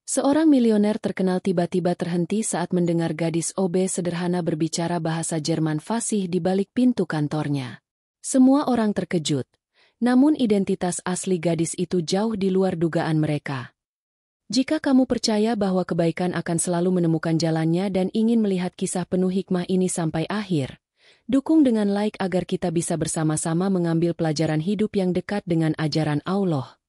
Seorang milioner terkenal tiba-tiba terhenti saat mendengar gadis OB sederhana berbicara bahasa Jerman fasih di balik pintu kantornya. Semua orang terkejut, namun identitas asli gadis itu jauh di luar dugaan mereka. Jika kamu percaya bahwa kebaikan akan selalu menemukan jalannya dan ingin melihat kisah penuh hikmah ini sampai akhir, dukung dengan like agar kita bisa bersama-sama mengambil pelajaran hidup yang dekat dengan ajaran Allah.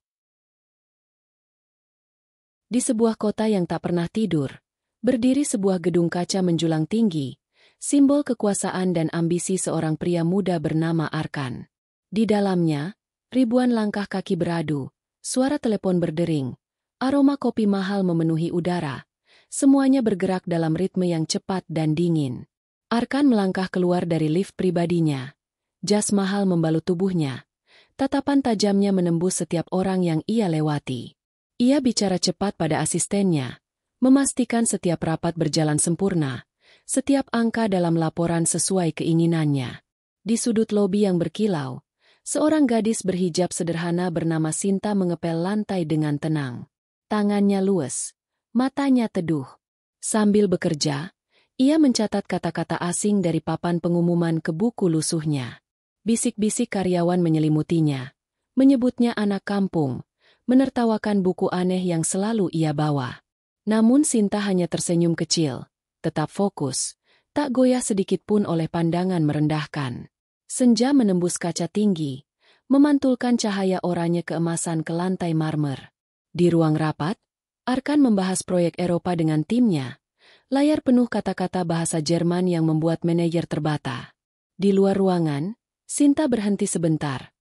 Di sebuah kota yang tak pernah tidur, berdiri sebuah gedung kaca menjulang tinggi, simbol kekuasaan dan ambisi seorang pria muda bernama Arkan. Di dalamnya, ribuan langkah kaki beradu, suara telepon berdering, aroma kopi mahal memenuhi udara, semuanya bergerak dalam ritme yang cepat dan dingin. Arkan melangkah keluar dari lift pribadinya. Jas mahal membalut tubuhnya. Tatapan tajamnya menembus setiap orang yang ia lewati. Ia bicara cepat pada asistennya, memastikan setiap rapat berjalan sempurna, setiap angka dalam laporan sesuai keinginannya. Di sudut lobi yang berkilau, seorang gadis berhijab sederhana bernama Sinta mengepel lantai dengan tenang. Tangannya luwes, matanya teduh. Sambil bekerja, ia mencatat kata-kata asing dari papan pengumuman ke buku lusuhnya. Bisik-bisik karyawan menyelimutinya, menyebutnya anak kampung, menertawakan buku aneh yang selalu ia bawa. Namun Sinta hanya tersenyum kecil, tetap fokus, tak goyah sedikit pun oleh pandangan merendahkan. Senja menembus kaca tinggi, memantulkan cahaya oranye keemasan ke lantai marmer. Di ruang rapat, Arkan membahas proyek Eropa dengan timnya. Layar penuh kata-kata bahasa Jerman yang membuat manajer terbata. Di luar ruangan, Sinta berhenti sebentar.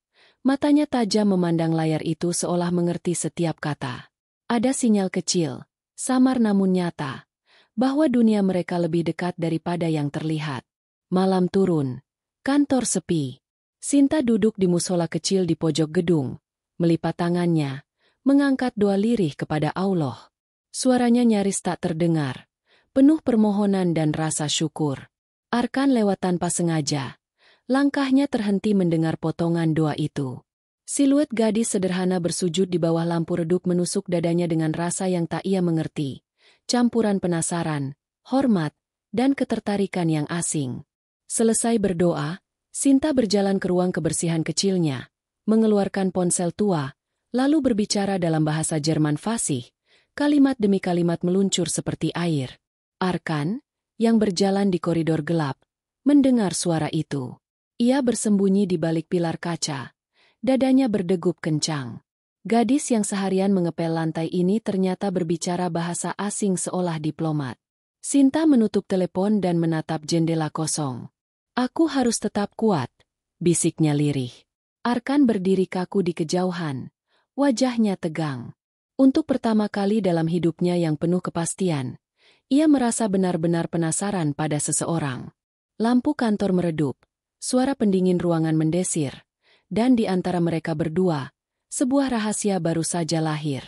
Matanya tajam memandang layar itu seolah mengerti setiap kata. Ada sinyal kecil, samar namun nyata, bahwa dunia mereka lebih dekat daripada yang terlihat. Malam turun, kantor sepi. Sinta duduk di musola kecil di pojok gedung, melipat tangannya, mengangkat doa lirih kepada Allah. Suaranya nyaris tak terdengar, penuh permohonan dan rasa syukur. Arkan lewat tanpa sengaja. Langkahnya terhenti mendengar potongan doa itu. Siluet gadis sederhana bersujud di bawah lampu redup menusuk dadanya dengan rasa yang tak ia mengerti. Campuran penasaran, hormat, dan ketertarikan yang asing. Selesai berdoa, Sinta berjalan ke ruang kebersihan kecilnya, mengeluarkan ponsel tua, lalu berbicara dalam bahasa Jerman fasih. Kalimat demi kalimat meluncur seperti air. Arkan, yang berjalan di koridor gelap, mendengar suara itu. Ia bersembunyi di balik pilar kaca. Dadanya berdegup kencang. Gadis yang seharian mengepel lantai ini ternyata berbicara bahasa asing seolah diplomat. Sinta menutup telepon dan menatap jendela kosong. Aku harus tetap kuat, bisiknya lirih. Arkan berdiri kaku di kejauhan. Wajahnya tegang. Untuk pertama kali dalam hidupnya yang penuh kepastian, ia merasa benar-benar penasaran pada seseorang. Lampu kantor meredup. Suara pendingin ruangan mendesir, dan di antara mereka berdua, sebuah rahasia baru saja lahir.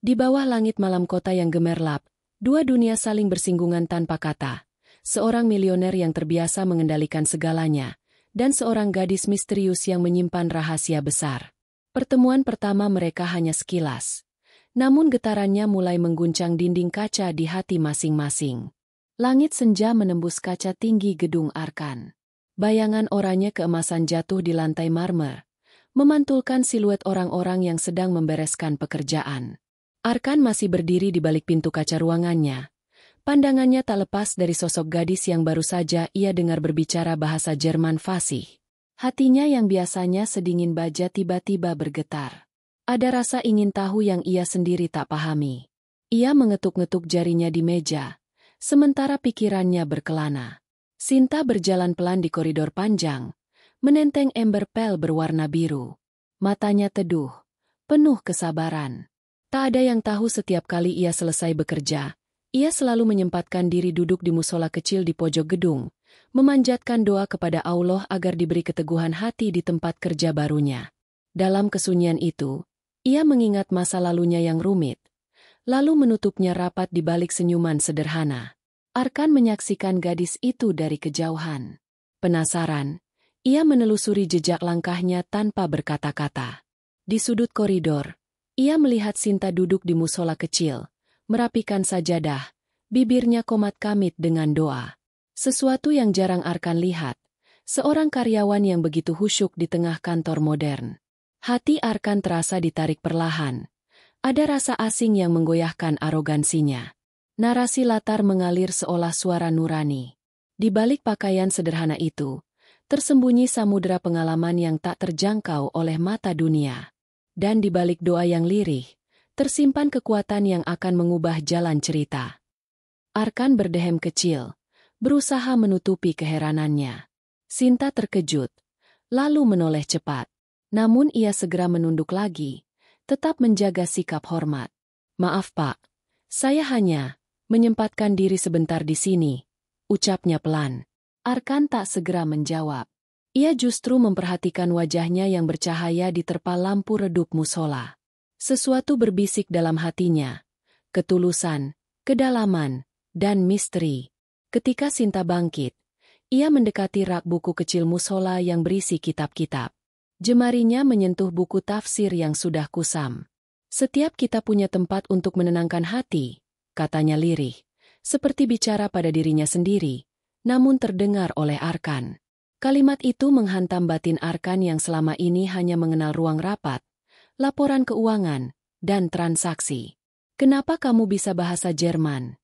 Di bawah langit malam kota yang gemerlap, dua dunia saling bersinggungan tanpa kata. Seorang milioner yang terbiasa mengendalikan segalanya, dan seorang gadis misterius yang menyimpan rahasia besar. Pertemuan pertama mereka hanya sekilas. Namun getarannya mulai mengguncang dinding kaca di hati masing-masing. Langit senja menembus kaca tinggi gedung Arkan. Bayangan oranye keemasan jatuh di lantai marmer, memantulkan siluet orang-orang yang sedang membereskan pekerjaan. Arkan masih berdiri di balik pintu kaca ruangannya. Pandangannya tak lepas dari sosok gadis yang baru saja ia dengar berbicara bahasa Jerman fasih. Hatinya yang biasanya sedingin baja tiba-tiba bergetar. Ada rasa ingin tahu yang ia sendiri tak pahami. Ia mengetuk-ngetuk jarinya di meja, sementara pikirannya berkelana. Sinta berjalan pelan di koridor panjang, menenteng ember pel berwarna biru. Matanya teduh, penuh kesabaran. Tak ada yang tahu setiap kali ia selesai bekerja, ia selalu menyempatkan diri duduk di musola kecil di pojok gedung, memanjatkan doa kepada Allah agar diberi keteguhan hati di tempat kerja barunya. Dalam kesunyian itu, ia mengingat masa lalunya yang rumit, lalu menutupnya rapat di balik senyuman sederhana. Arkan menyaksikan gadis itu dari kejauhan. Penasaran, ia menelusuri jejak langkahnya tanpa berkata-kata. Di sudut koridor, ia melihat Sinta duduk di musola kecil, merapikan sajadah, bibirnya komat-kamit dengan doa. Sesuatu yang jarang Arkan lihat, seorang karyawan yang begitu khusyuk di tengah kantor modern. Hati Arkan terasa ditarik perlahan. Ada rasa asing yang menggoyahkan arogansinya. Narasi latar mengalir seolah suara nurani. Di balik pakaian sederhana itu, tersembunyi samudera pengalaman yang tak terjangkau oleh mata dunia. Dan di balik doa yang lirih, tersimpan kekuatan yang akan mengubah jalan cerita. Arkan berdehem kecil, berusaha menutupi keheranannya. Sinta terkejut, lalu menoleh cepat. Namun ia segera menunduk lagi, tetap menjaga sikap hormat. "Maaf Pak, saya hanya menyempatkan diri sebentar di sini," ucapnya pelan. Arkan tak segera menjawab. Ia justru memperhatikan wajahnya yang bercahaya diterpa lampu redup musola. Sesuatu berbisik dalam hatinya. Ketulusan, kedalaman, dan misteri. Ketika Sinta bangkit, ia mendekati rak buku kecil musola yang berisi kitab-kitab. Jemarinya menyentuh buku tafsir yang sudah kusam. "Setiap kita punya tempat untuk menenangkan hati," katanya lirih, seperti bicara pada dirinya sendiri, namun terdengar oleh Arkan. Kalimat itu menghantam batin Arkan yang selama ini hanya mengenal ruang rapat, laporan keuangan, dan transaksi. "Kenapa kamu bisa bahasa Jerman?"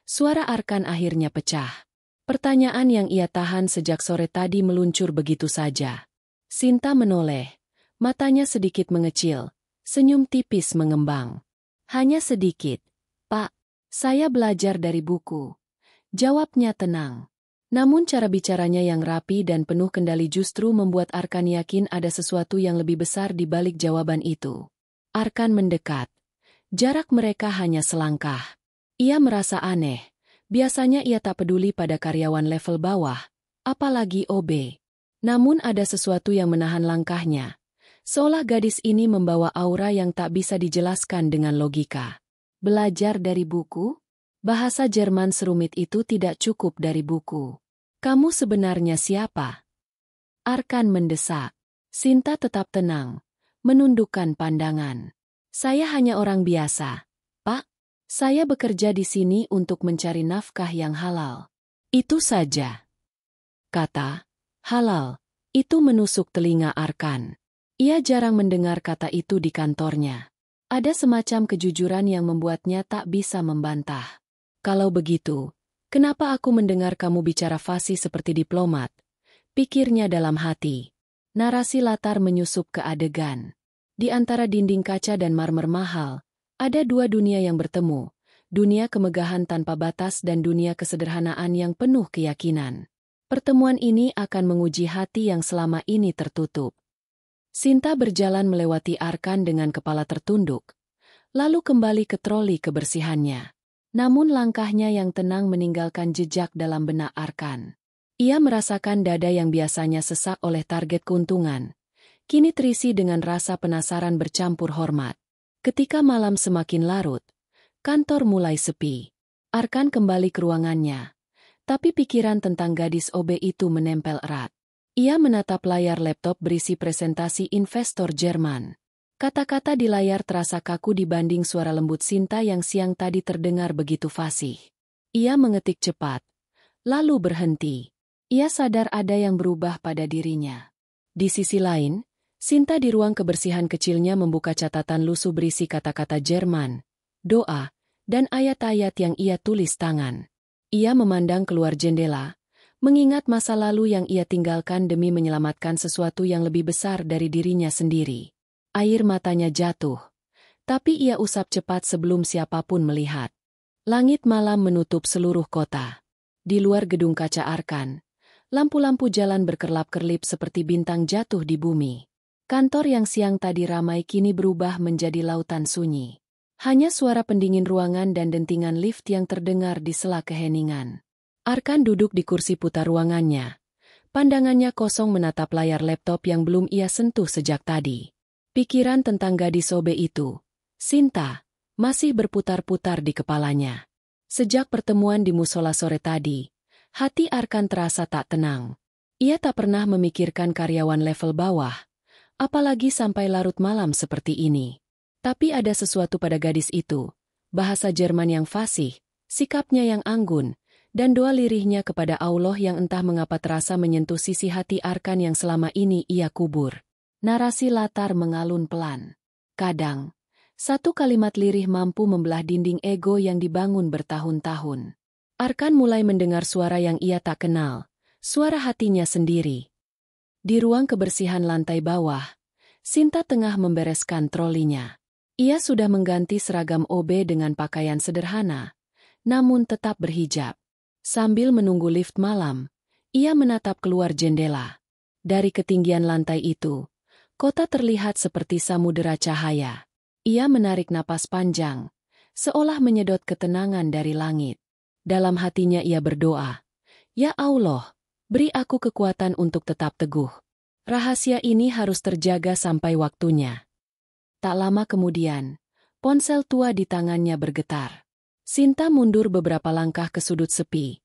Suara Arkan akhirnya pecah. Pertanyaan yang ia tahan sejak sore tadi meluncur begitu saja. Sinta menoleh, matanya sedikit mengecil, senyum tipis mengembang. "Hanya sedikit, Pak. Saya belajar dari buku," jawabnya tenang. Namun cara bicaranya yang rapi dan penuh kendali justru membuat Arkan yakin ada sesuatu yang lebih besar di balik jawaban itu. Arkan mendekat. Jarak mereka hanya selangkah. Ia merasa aneh. Biasanya ia tak peduli pada karyawan level bawah, apalagi OB. Namun ada sesuatu yang menahan langkahnya. Seolah gadis ini membawa aura yang tak bisa dijelaskan dengan logika. Belajar dari buku? Bahasa Jerman serumit itu tidak cukup dari buku. "Kamu sebenarnya siapa?" Arkan mendesak. Sinta tetap tenang, menundukkan pandangan. "Saya hanya orang biasa, Pak. Saya bekerja di sini untuk mencari nafkah yang halal." "Itu saja." Kata halal itu menusuk telinga Arkan. Ia jarang mendengar kata itu di kantornya. Ada semacam kejujuran yang membuatnya tak bisa membantah. "Kalau begitu, kenapa aku mendengar kamu bicara fasih seperti diplomat?" pikirnya dalam hati. Narasi latar menyusup ke adegan. Di antara dinding kaca dan marmer mahal, ada dua dunia yang bertemu, dunia kemegahan tanpa batas dan dunia kesederhanaan yang penuh keyakinan. Pertemuan ini akan menguji hati yang selama ini tertutup. Sinta berjalan melewati Arkan dengan kepala tertunduk, lalu kembali ke troli kebersihannya. Namun langkahnya yang tenang meninggalkan jejak dalam benak Arkan. Ia merasakan dada yang biasanya sesak oleh target keuntungan, kini terisi dengan rasa penasaran bercampur hormat. Ketika malam semakin larut, kantor mulai sepi. Arkan kembali ke ruangannya, tapi pikiran tentang gadis OB itu menempel erat. Ia menatap layar laptop berisi presentasi investor Jerman. Kata-kata di layar terasa kaku dibanding suara lembut Sinta yang siang tadi terdengar begitu fasih. Ia mengetik cepat, lalu berhenti. Ia sadar ada yang berubah pada dirinya. Di sisi lain, Sinta di ruang kebersihan kecilnya membuka catatan lusuh berisi kata-kata Jerman, doa, dan ayat-ayat yang ia tulis tangan. Ia memandang keluar jendela, mengingat masa lalu yang ia tinggalkan demi menyelamatkan sesuatu yang lebih besar dari dirinya sendiri. Air matanya jatuh, tapi ia usap cepat sebelum siapapun melihat. Langit malam menutup seluruh kota. Di luar gedung kaca Arkan, lampu-lampu jalan berkerlap-kerlip seperti bintang jatuh di bumi. Kantor yang siang tadi ramai kini berubah menjadi lautan sunyi. Hanya suara pendingin ruangan dan dentingan lift yang terdengar di sela keheningan. Arkan duduk di kursi putar ruangannya. Pandangannya kosong menatap layar laptop yang belum ia sentuh sejak tadi. Pikiran tentang gadis OB itu, Sinta, masih berputar-putar di kepalanya. Sejak pertemuan di musola sore tadi, hati Arkan terasa tak tenang. Ia tak pernah memikirkan karyawan level bawah, apalagi sampai larut malam seperti ini. Tapi ada sesuatu pada gadis itu, bahasa Jerman yang fasih, sikapnya yang anggun, dan doa lirihnya kepada Allah yang entah mengapa terasa menyentuh sisi hati Arkan yang selama ini ia kubur. Narasi latar mengalun pelan. Kadang, satu kalimat lirih mampu membelah dinding ego yang dibangun bertahun-tahun. Arkan mulai mendengar suara yang ia tak kenal, suara hatinya sendiri. Di ruang kebersihan lantai bawah, Sinta tengah membereskan trolinya. Ia sudah mengganti seragam OB dengan pakaian sederhana, namun tetap berhijab. Sambil menunggu lift malam, ia menatap keluar jendela. Dari ketinggian lantai itu, kota terlihat seperti samudera cahaya. Ia menarik napas panjang, seolah menyedot ketenangan dari langit. Dalam hatinya ia berdoa, "Ya Allah, beri aku kekuatan untuk tetap teguh. Rahasia ini harus terjaga sampai waktunya." Tak lama kemudian, ponsel tua di tangannya bergetar. Sinta mundur beberapa langkah ke sudut sepi,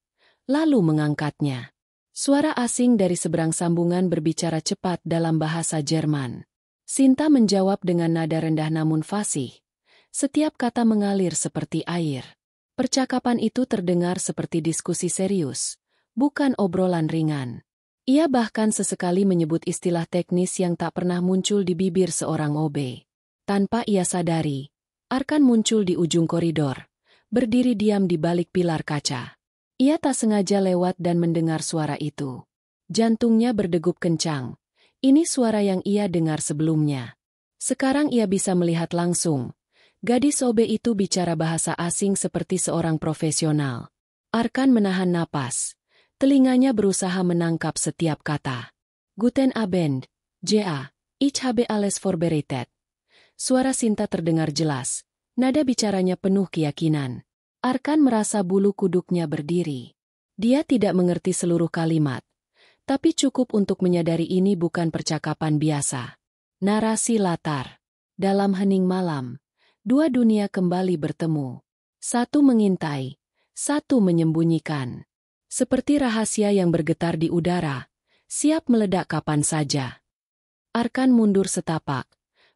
lalu mengangkatnya. Suara asing dari seberang sambungan berbicara cepat dalam bahasa Jerman. Sinta menjawab dengan nada rendah namun fasih. Setiap kata mengalir seperti air. Percakapan itu terdengar seperti diskusi serius, bukan obrolan ringan. Ia bahkan sesekali menyebut istilah teknis yang tak pernah muncul di bibir seorang OB. Tanpa ia sadari, Arkan muncul di ujung koridor, berdiri diam di balik pilar kaca. Ia tak sengaja lewat dan mendengar suara itu. Jantungnya berdegup kencang. Ini suara yang ia dengar sebelumnya. Sekarang ia bisa melihat langsung. Gadis OB itu bicara bahasa asing seperti seorang profesional. Arkan menahan napas. Telinganya berusaha menangkap setiap kata. Guten Abend, Ja, ich habe alles vorbereitet. Suara Sinta terdengar jelas. Nada bicaranya penuh keyakinan. Arkan merasa bulu kuduknya berdiri. Dia tidak mengerti seluruh kalimat. Tapi cukup untuk menyadari ini bukan percakapan biasa. Narasi latar. Dalam hening malam, dua dunia kembali bertemu. Satu mengintai, satu menyembunyikan. Seperti rahasia yang bergetar di udara, siap meledak kapan saja. Arkan mundur setapak,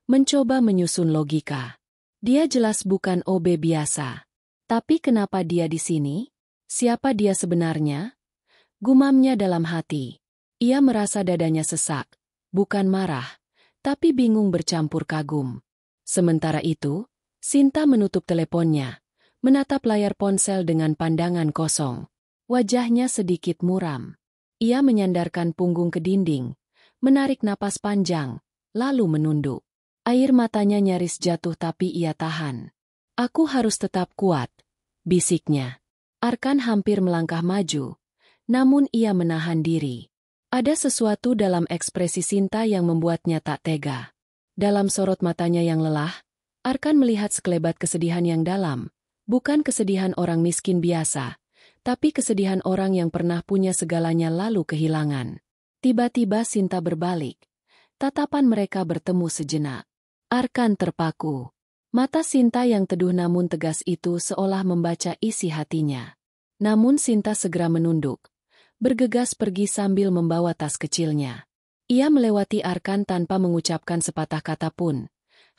mencoba menyusun logika. Dia jelas bukan OB biasa. Tapi kenapa dia di sini? Siapa dia sebenarnya? Gumamnya dalam hati. Ia merasa dadanya sesak, bukan marah, tapi bingung bercampur kagum. Sementara itu, Sinta menutup teleponnya, menatap layar ponsel dengan pandangan kosong. Wajahnya sedikit muram. Ia menyandarkan punggung ke dinding, menarik napas panjang, lalu menunduk. Air matanya nyaris jatuh tapi ia tahan. "Aku harus tetap kuat," bisiknya. Arkan hampir melangkah maju, namun ia menahan diri. Ada sesuatu dalam ekspresi Sinta yang membuatnya tak tega. Dalam sorot matanya yang lelah, Arkan melihat sekelebat kesedihan yang dalam, bukan kesedihan orang miskin biasa, tapi kesedihan orang yang pernah punya segalanya lalu kehilangan. Tiba-tiba Sinta berbalik. Tatapan mereka bertemu sejenak. Arkan terpaku. Mata Sinta yang teduh namun tegas itu seolah membaca isi hatinya. Namun Sinta segera menunduk. Bergegas pergi sambil membawa tas kecilnya. Ia melewati Arkan tanpa mengucapkan sepatah kata pun.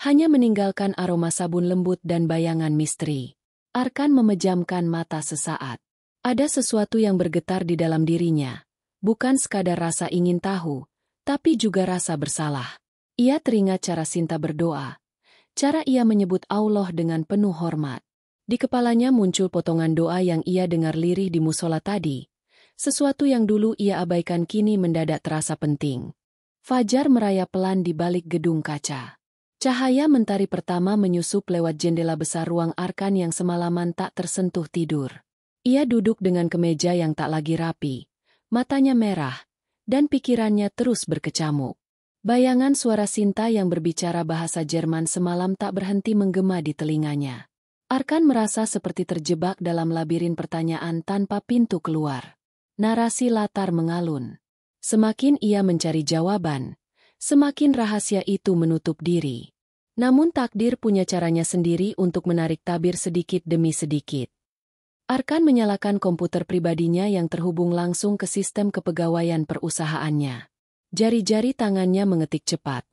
Hanya meninggalkan aroma sabun lembut dan bayangan misteri. Arkan memejamkan mata sesaat. Ada sesuatu yang bergetar di dalam dirinya. Bukan sekadar rasa ingin tahu, tapi juga rasa bersalah. Ia teringat cara Sinta berdoa. Cara ia menyebut Allah dengan penuh hormat. Di kepalanya muncul potongan doa yang ia dengar lirih di musola tadi. Sesuatu yang dulu ia abaikan kini mendadak terasa penting. Fajar merayap pelan di balik gedung kaca. Cahaya mentari pertama menyusup lewat jendela besar ruang Arkan yang semalaman tak tersentuh tidur. Ia duduk dengan kemeja yang tak lagi rapi, matanya merah, dan pikirannya terus berkecamuk. Bayangan suara Sinta yang berbicara bahasa Jerman semalam tak berhenti menggema di telinganya. Arkan merasa seperti terjebak dalam labirin pertanyaan tanpa pintu keluar. Narasi latar mengalun. Semakin ia mencari jawaban, semakin rahasia itu menutup diri. Namun takdir punya caranya sendiri untuk menarik tabir sedikit demi sedikit. Arkan menyalakan komputer pribadinya yang terhubung langsung ke sistem kepegawaian perusahaannya. Jari-jari tangannya mengetik cepat,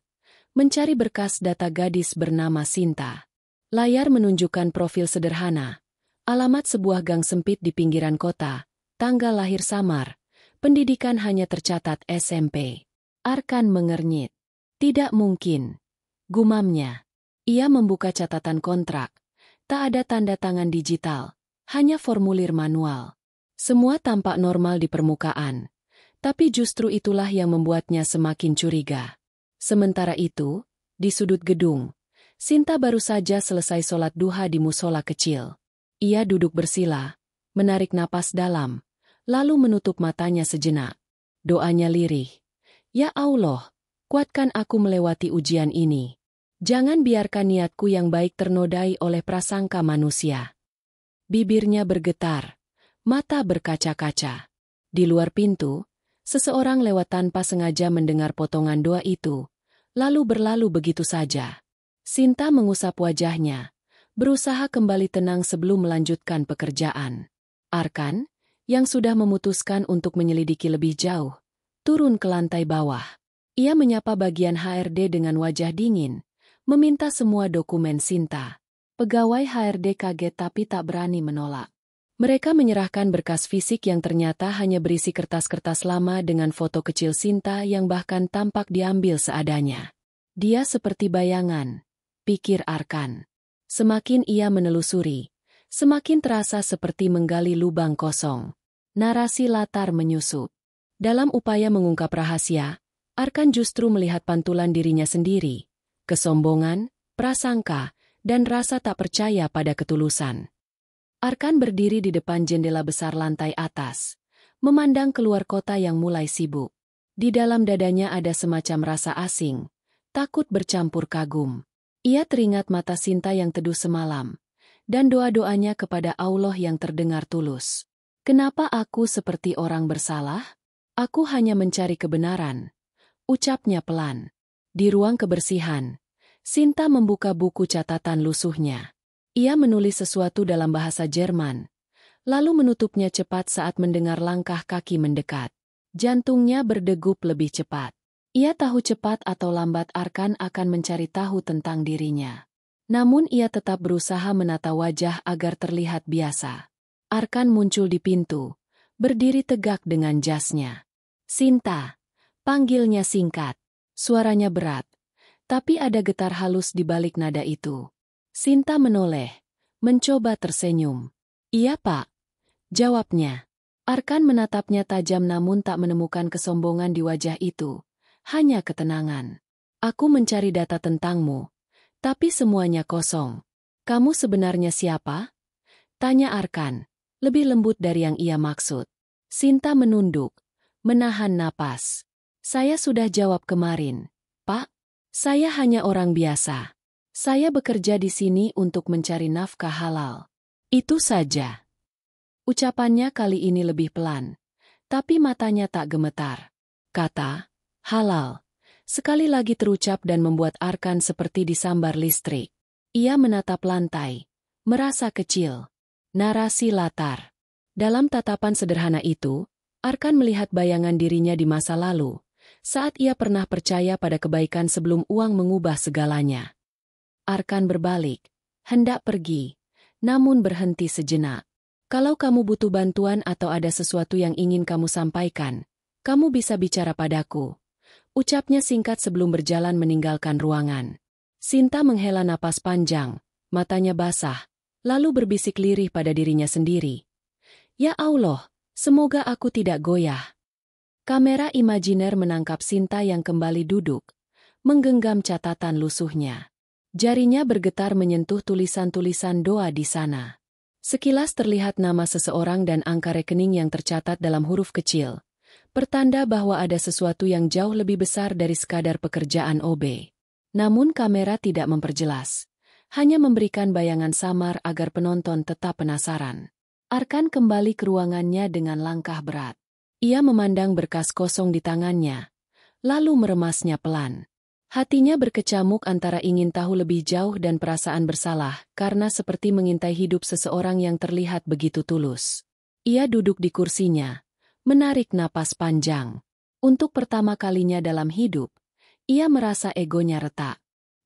mencari berkas data gadis bernama Sinta. Layar menunjukkan profil sederhana, alamat sebuah gang sempit di pinggiran kota, tanggal lahir samar, pendidikan hanya tercatat SMP. Arkan mengernyit. Tidak mungkin, gumamnya. Ia membuka catatan kontrak. Tak ada tanda tangan digital, hanya formulir manual. Semua tampak normal di permukaan, tapi justru itulah yang membuatnya semakin curiga. Sementara itu, di sudut gedung, Sinta baru saja selesai sholat duha di musola kecil. Ia duduk bersila, menarik napas dalam, lalu menutup matanya sejenak. Doanya lirih. Ya Allah, kuatkan aku melewati ujian ini. Jangan biarkan niatku yang baik ternodai oleh prasangka manusia. Bibirnya bergetar, mata berkaca-kaca. Di luar pintu, seseorang lewat tanpa sengaja mendengar potongan doa itu, lalu berlalu begitu saja. Sinta mengusap wajahnya, berusaha kembali tenang sebelum melanjutkan pekerjaan. Arkan, yang sudah memutuskan untuk menyelidiki lebih jauh, turun ke lantai bawah. Ia menyapa bagian HRD dengan wajah dingin, meminta semua dokumen Sinta. Pegawai HRD kaget tapi tak berani menolak. Mereka menyerahkan berkas fisik yang ternyata hanya berisi kertas-kertas lama dengan foto kecil Sinta yang bahkan tampak diambil seadanya. Dia seperti bayangan, pikir Arkan. Semakin ia menelusuri, semakin terasa seperti menggali lubang kosong. Narasi latar menyusup. Dalam upaya mengungkap rahasia, Arkan justru melihat pantulan dirinya sendiri. Kesombongan, prasangka, dan rasa tak percaya pada ketulusan. Arkan berdiri di depan jendela besar lantai atas, memandang keluar kota yang mulai sibuk. Di dalam dadanya ada semacam rasa asing, takut bercampur kagum. Ia teringat mata Sinta yang teduh semalam, dan doa-doanya kepada Allah yang terdengar tulus. Kenapa aku seperti orang bersalah? Aku hanya mencari kebenaran, ucapnya pelan. Di ruang kebersihan, Sinta membuka buku catatan lusuhnya. Ia menulis sesuatu dalam bahasa Jerman, lalu menutupnya cepat saat mendengar langkah kaki mendekat. Jantungnya berdegup lebih cepat. Ia tahu cepat atau lambat Arkan akan mencari tahu tentang dirinya. Namun ia tetap berusaha menata wajah agar terlihat biasa. Arkan muncul di pintu, berdiri tegak dengan jasnya. Sinta, panggilnya singkat. Suaranya berat, tapi ada getar halus di balik nada itu. Sinta menoleh, mencoba tersenyum. Iya Pak, jawabnya. Arkan menatapnya tajam namun tak menemukan kesombongan di wajah itu. Hanya ketenangan. Aku mencari data tentangmu, tapi semuanya kosong. Kamu sebenarnya siapa? Tanya Arkan, lebih lembut dari yang ia maksud. Sinta menunduk, menahan napas. Saya sudah jawab kemarin, Pak. Saya hanya orang biasa. Saya bekerja di sini untuk mencari nafkah halal. Itu saja. Ucapannya kali ini lebih pelan, tapi matanya tak gemetar. Kata halal sekali lagi terucap dan membuat Arkan seperti disambar listrik. Ia menatap lantai, merasa kecil. Narasi latar. Dalam tatapan sederhana itu, Arkan melihat bayangan dirinya di masa lalu, saat ia pernah percaya pada kebaikan sebelum uang mengubah segalanya. Arkan berbalik, hendak pergi, namun berhenti sejenak. Kalau kamu butuh bantuan atau ada sesuatu yang ingin kamu sampaikan, kamu bisa bicara padaku. Ucapnya singkat sebelum berjalan meninggalkan ruangan. Sinta menghela napas panjang, matanya basah, lalu berbisik lirih pada dirinya sendiri. Ya Allah, semoga aku tidak goyah. Kamera imajiner menangkap Sinta yang kembali duduk, menggenggam catatan lusuhnya. Jarinya bergetar menyentuh tulisan-tulisan doa di sana. Sekilas terlihat nama seseorang dan angka rekening yang tercatat dalam huruf kecil. Pertanda bahwa ada sesuatu yang jauh lebih besar dari sekadar pekerjaan OB. Namun kamera tidak memperjelas. Hanya memberikan bayangan samar agar penonton tetap penasaran. Arkan kembali ke ruangannya dengan langkah berat. Ia memandang berkas kosong di tangannya, lalu meremasnya pelan. Hatinya berkecamuk antara ingin tahu lebih jauh dan perasaan bersalah, karena seperti mengintai hidup seseorang yang terlihat begitu tulus. Ia duduk di kursinya, menarik napas panjang. Untuk pertama kalinya dalam hidup, ia merasa egonya retak.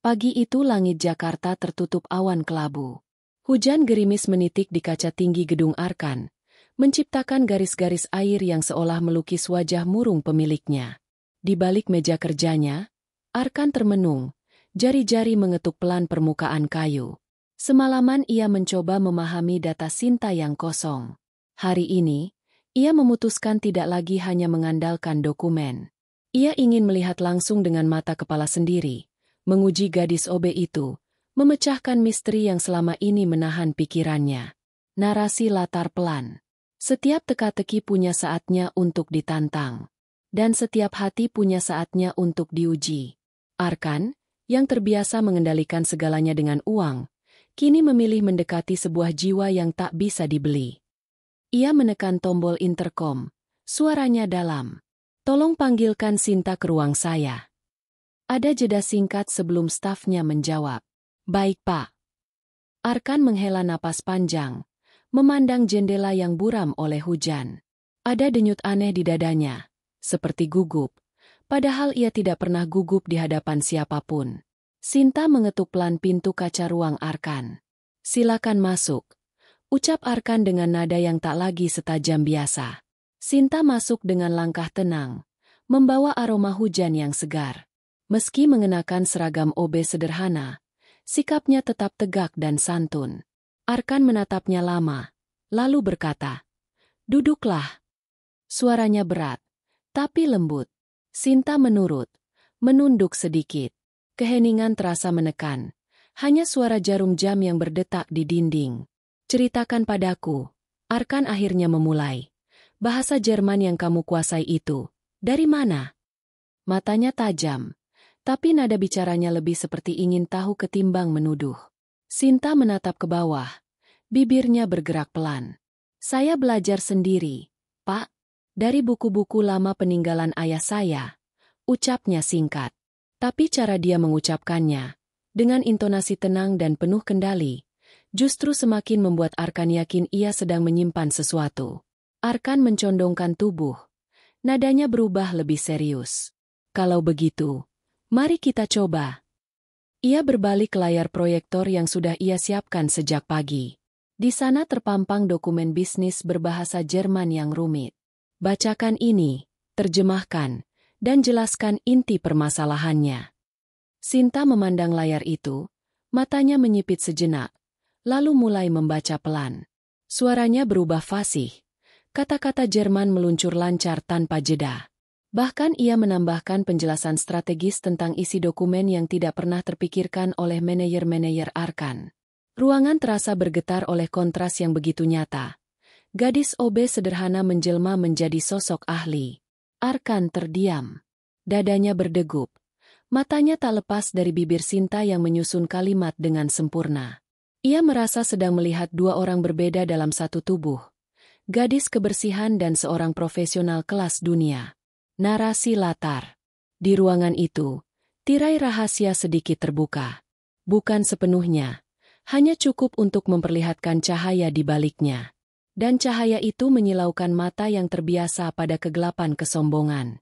Pagi itu langit Jakarta tertutup awan kelabu. Hujan gerimis menitik di kaca tinggi gedung Arkan, menciptakan garis-garis air yang seolah melukis wajah murung pemiliknya. Di balik meja kerjanya, Arkan termenung, jari-jari mengetuk pelan permukaan kayu. Semalaman ia mencoba memahami data Sinta yang kosong. Hari ini, ia memutuskan tidak lagi hanya mengandalkan dokumen. Ia ingin melihat langsung dengan mata kepala sendiri, menguji gadis OB itu, memecahkan misteri yang selama ini menahan pikirannya. Narasi latar pelan. Setiap teka-teki punya saatnya untuk ditantang. Dan setiap hati punya saatnya untuk diuji. Arkan, yang terbiasa mengendalikan segalanya dengan uang, kini memilih mendekati sebuah jiwa yang tak bisa dibeli. Ia menekan tombol interkom. Suaranya dalam. "Tolong panggilkan Sinta ke ruang saya." Ada jeda singkat sebelum stafnya menjawab. "Baik, Pak." Arkan menghela napas panjang, memandang jendela yang buram oleh hujan. Ada denyut aneh di dadanya, seperti gugup, padahal ia tidak pernah gugup di hadapan siapapun. Sinta mengetuk pelan pintu kaca ruang Arkan. "Silakan masuk," ucap Arkan dengan nada yang tak lagi setajam biasa. Sinta masuk dengan langkah tenang, membawa aroma hujan yang segar. Meski mengenakan seragam OB sederhana, sikapnya tetap tegak dan santun. Arkan menatapnya lama, lalu berkata, "Duduklah." Suaranya berat, tapi lembut. Sinta menurut, menunduk sedikit. Keheningan terasa menekan, hanya suara jarum jam yang berdetak di dinding. "Ceritakan padaku," Arkan akhirnya memulai. "Bahasa Jerman yang kamu kuasai itu, dari mana?" Matanya tajam, tapi nada bicaranya lebih seperti ingin tahu ketimbang menuduh. Sinta menatap ke bawah, bibirnya bergerak pelan. "Saya belajar sendiri, Pak, dari buku-buku lama peninggalan ayah saya," ucapnya singkat. Tapi cara dia mengucapkannya, dengan intonasi tenang dan penuh kendali, justru semakin membuat Arkan yakin ia sedang menyimpan sesuatu. Arkan mencondongkan tubuh. Nadanya berubah lebih serius. "Kalau begitu, mari kita coba." Ia berbalik ke layar proyektor yang sudah ia siapkan sejak pagi. Di sana terpampang dokumen bisnis berbahasa Jerman yang rumit. "Bacakan ini, terjemahkan, dan jelaskan inti permasalahannya." Sinta memandang layar itu, matanya menyipit sejenak, lalu mulai membaca pelan. Suaranya berubah fasih. Kata-kata Jerman meluncur lancar tanpa jeda. Bahkan ia menambahkan penjelasan strategis tentang isi dokumen yang tidak pernah terpikirkan oleh manajer-manajer Arkan. Ruangan terasa bergetar oleh kontras yang begitu nyata. Gadis OB sederhana menjelma menjadi sosok ahli. Arkan terdiam. Dadanya berdegup. Matanya tak lepas dari bibir Sinta yang menyusun kalimat dengan sempurna. Ia merasa sedang melihat dua orang berbeda dalam satu tubuh. Gadis kebersihan dan seorang profesional kelas dunia. Narasi latar. Di ruangan itu, tirai rahasia sedikit terbuka. Bukan sepenuhnya, hanya cukup untuk memperlihatkan cahaya di baliknya. Dan cahaya itu menyilaukan mata yang terbiasa pada kegelapan kesombongan.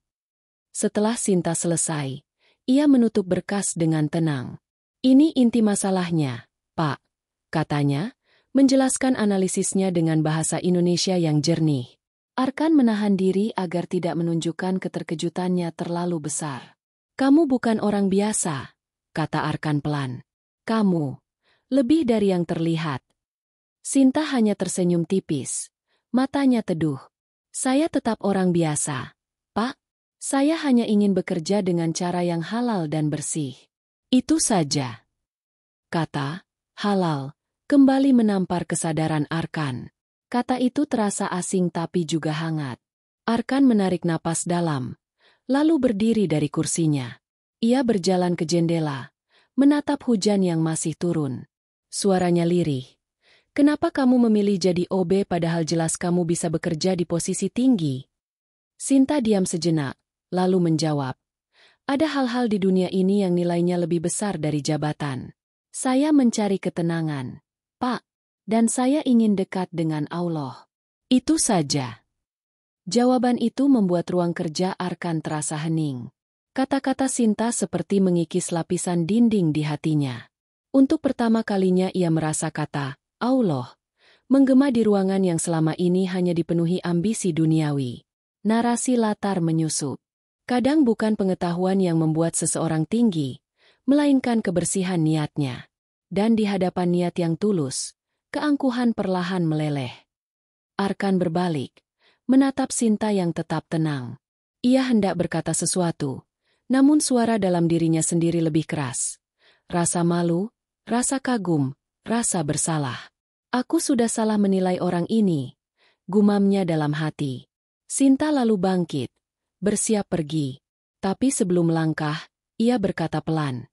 Setelah Sinta selesai, ia menutup berkas dengan tenang. "Ini inti masalahnya, Pak," katanya, menjelaskan analisisnya dengan bahasa Indonesia yang jernih. Arkan menahan diri agar tidak menunjukkan keterkejutannya terlalu besar. "Kamu bukan orang biasa," kata Arkan pelan. "Kamu lebih dari yang terlihat." Sinta hanya tersenyum tipis. Matanya teduh. "Saya tetap orang biasa, Pak. Saya hanya ingin bekerja dengan cara yang halal dan bersih. Itu saja." Kata halal kembali menampar kesadaran Arkan. Kata itu terasa asing tapi juga hangat. Arkan menarik napas dalam, lalu berdiri dari kursinya. Ia berjalan ke jendela, menatap hujan yang masih turun. Suaranya lirih. "Kenapa kamu memilih jadi OB padahal jelas kamu bisa bekerja di posisi tinggi?" Sinta diam sejenak, lalu menjawab, "Ada hal-hal di dunia ini yang nilainya lebih besar dari jabatan. Saya mencari ketenangan, Pak. Dan saya ingin dekat dengan Allah. Itu saja." Jawaban itu membuat ruang kerja Arkan terasa hening. Kata-kata Sinta seperti mengikis lapisan dinding di hatinya. Untuk pertama kalinya ia merasa kata, Allah, menggema di ruangan yang selama ini hanya dipenuhi ambisi duniawi. Narasi latar menyusup. Kadang bukan pengetahuan yang membuat seseorang tinggi, melainkan kebersihan niatnya. Dan di hadapan niat yang tulus, keangkuhan perlahan meleleh. Arkan berbalik, menatap Sinta yang tetap tenang. Ia hendak berkata sesuatu, namun suara dalam dirinya sendiri lebih keras. Rasa malu, rasa kagum, rasa bersalah. Aku sudah salah menilai orang ini, gumamnya dalam hati. Sinta lalu bangkit, bersiap pergi. Tapi sebelum melangkah, ia berkata pelan,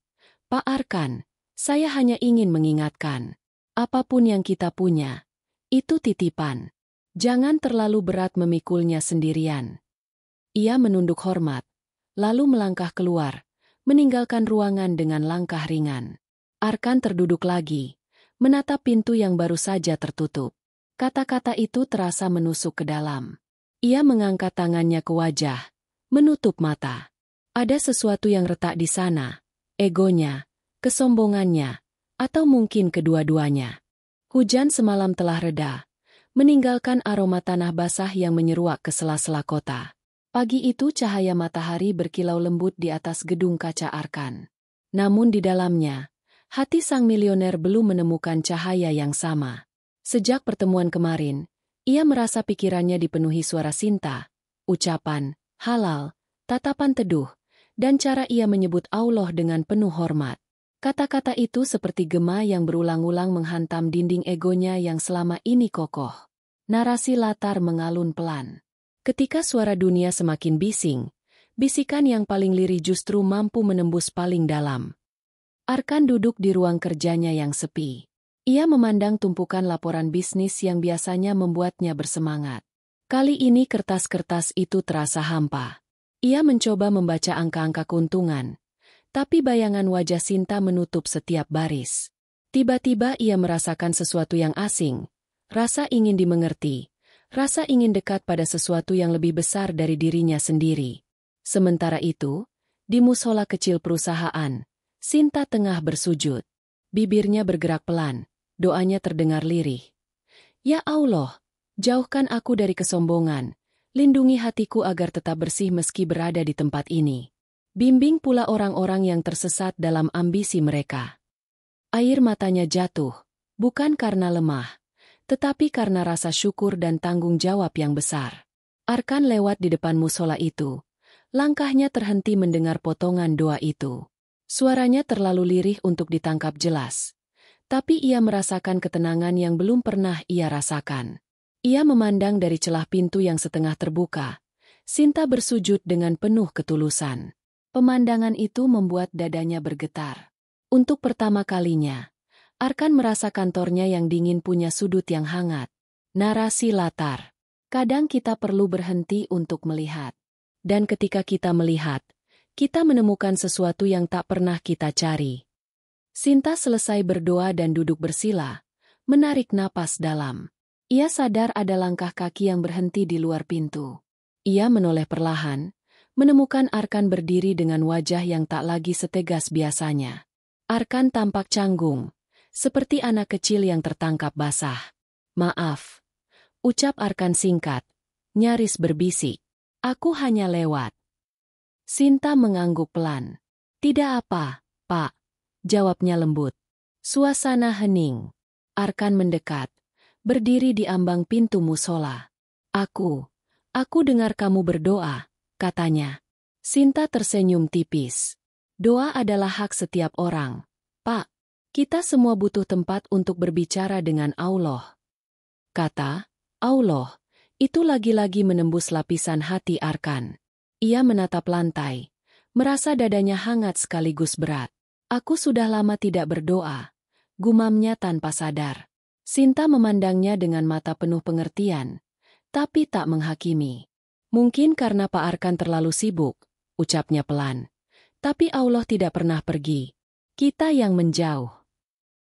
Pak Arkan, saya hanya ingin mengingatkan. Apapun yang kita punya, itu titipan. Jangan terlalu berat memikulnya sendirian. Ia menunduk hormat, lalu melangkah keluar, meninggalkan ruangan dengan langkah ringan. Arkan terduduk lagi, menatap pintu yang baru saja tertutup. Kata-kata itu terasa menusuk ke dalam. Ia mengangkat tangannya ke wajah, menutup mata. Ada sesuatu yang retak di sana, egonya, kesombongannya, atau mungkin kedua-duanya. Hujan semalam telah reda, meninggalkan aroma tanah basah yang menyeruak ke sela-sela kota. Pagi itu cahaya matahari berkilau lembut di atas gedung kaca Arkan. Namun di dalamnya, hati sang milioner belum menemukan cahaya yang sama. Sejak pertemuan kemarin, ia merasa pikirannya dipenuhi suara Sinta, ucapan, halal, tatapan teduh, dan cara ia menyebut Allah dengan penuh hormat. Kata-kata itu seperti gema yang berulang-ulang menghantam dinding egonya yang selama ini kokoh. Narasi latar mengalun pelan. Ketika suara dunia semakin bising, bisikan yang paling lirih justru mampu menembus paling dalam. Arkan duduk di ruang kerjanya yang sepi. Ia memandang tumpukan laporan bisnis yang biasanya membuatnya bersemangat. Kali ini kertas-kertas itu terasa hampa. Ia mencoba membaca angka-angka keuntungan, tapi bayangan wajah Sinta menutup setiap baris. Tiba-tiba ia merasakan sesuatu yang asing, rasa ingin dimengerti. Rasa ingin dekat pada sesuatu yang lebih besar dari dirinya sendiri. Sementara itu, di musola kecil perusahaan, Sinta tengah bersujud. Bibirnya bergerak pelan, doanya terdengar lirih. Ya Allah, jauhkan aku dari kesombongan, lindungi hatiku agar tetap bersih meski berada di tempat ini. Bimbing pula orang-orang yang tersesat dalam ambisi mereka. Air matanya jatuh, bukan karena lemah, tetapi karena rasa syukur dan tanggung jawab yang besar. Arkan lewat di depan musola itu. Langkahnya terhenti mendengar potongan doa itu. Suaranya terlalu lirih untuk ditangkap jelas. Tapi ia merasakan ketenangan yang belum pernah ia rasakan. Ia memandang dari celah pintu yang setengah terbuka. Sinta bersujud dengan penuh ketulusan. Pemandangan itu membuat dadanya bergetar. Untuk pertama kalinya, Arkan merasa kantornya yang dingin punya sudut yang hangat. Narasi latar. Kadang kita perlu berhenti untuk melihat. Dan ketika kita melihat, kita menemukan sesuatu yang tak pernah kita cari. Sinta selesai berdoa dan duduk bersila, menarik napas dalam. Ia sadar ada langkah kaki yang berhenti di luar pintu. Ia menoleh perlahan, menemukan Arkan berdiri dengan wajah yang tak lagi setegas biasanya. Arkan tampak canggung, seperti anak kecil yang tertangkap basah. Maaf, ucap Arkan singkat, nyaris berbisik. Aku hanya lewat. Sinta mengangguk pelan. Tidak apa, Pak, jawabnya lembut. Suasana hening. Arkan mendekat, berdiri di ambang pintu musola. Aku dengar kamu berdoa, katanya. Sinta tersenyum tipis. Doa adalah hak setiap orang, Pak. Kita semua butuh tempat untuk berbicara dengan Allah. Kata, Allah, itu lagi-lagi menembus lapisan hati Arkan. Ia menatap lantai, merasa dadanya hangat sekaligus berat. Aku sudah lama tidak berdoa, gumamnya tanpa sadar. Sinta memandangnya dengan mata penuh pengertian, tapi tak menghakimi. Mungkin karena Pak Arkan terlalu sibuk, ucapnya pelan. Tapi Allah tidak pernah pergi. Kita yang menjauh.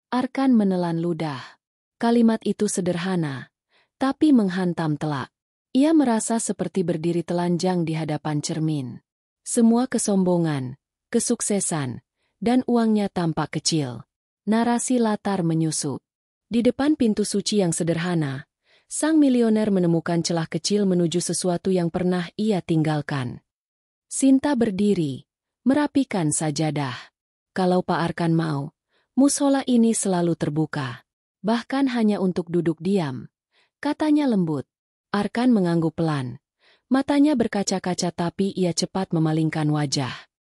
Arkan menelan ludah. Kalimat itu sederhana, tapi menghantam telak. Ia merasa seperti berdiri telanjang di hadapan cermin. Semua kesombongan, kesuksesan, dan uangnya tampak kecil. Narasi latar menyusup. Di depan pintu suci yang sederhana, sang milioner menemukan celah kecil menuju sesuatu yang pernah ia tinggalkan. Sinta berdiri, merapikan sajadah. Kalau Pak Arkan mau, musola ini selalu terbuka. Bahkan hanya untuk duduk diam. Katanya lembut. Arkan mengangguk pelan. Matanya berkaca-kaca tapi ia cepat memalingkan wajah.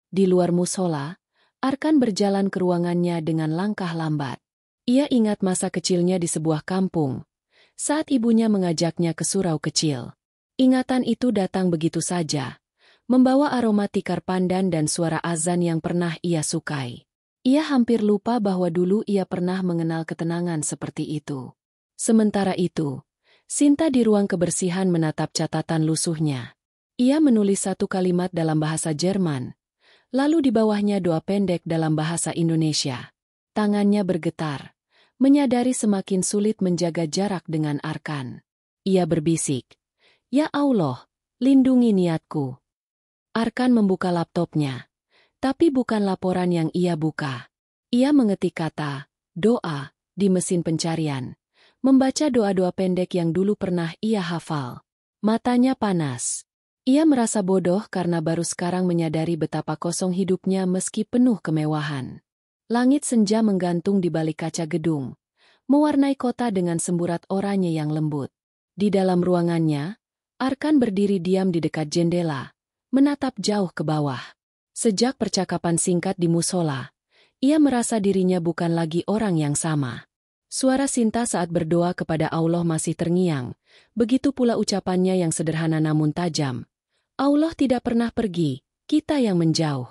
Di luar musola, Arkan berjalan ke ruangannya dengan langkah lambat. Ia ingat masa kecilnya di sebuah kampung, saat ibunya mengajaknya ke surau kecil. Ingatan itu datang begitu saja, membawa aroma tikar pandan dan suara azan yang pernah ia sukai. Ia hampir lupa bahwa dulu ia pernah mengenal ketenangan seperti itu. Sementara itu, Sinta di ruang kebersihan menatap catatan lusuhnya. Ia menulis satu kalimat dalam bahasa Jerman, lalu di bawahnya doa pendek dalam bahasa Indonesia. Tangannya bergetar, menyadari semakin sulit menjaga jarak dengan Arkan. Ia berbisik, "Ya Allah, lindungi niatku." Arkan membuka laptopnya, tapi bukan laporan yang ia buka. Ia mengetik kata, "doa," di mesin pencarian. Membaca doa-doa pendek yang dulu pernah ia hafal. Matanya panas. Ia merasa bodoh karena baru sekarang menyadari betapa kosong hidupnya meski penuh kemewahan. Langit senja menggantung di balik kaca gedung, mewarnai kota dengan semburat oranye yang lembut. Di dalam ruangannya, Arkan berdiri diam di dekat jendela, menatap jauh ke bawah. Sejak percakapan singkat di musola, ia merasa dirinya bukan lagi orang yang sama. Suara Sinta saat berdoa kepada Allah masih terngiang, begitu pula ucapannya yang sederhana namun tajam. Allah tidak pernah pergi, kita yang menjauh.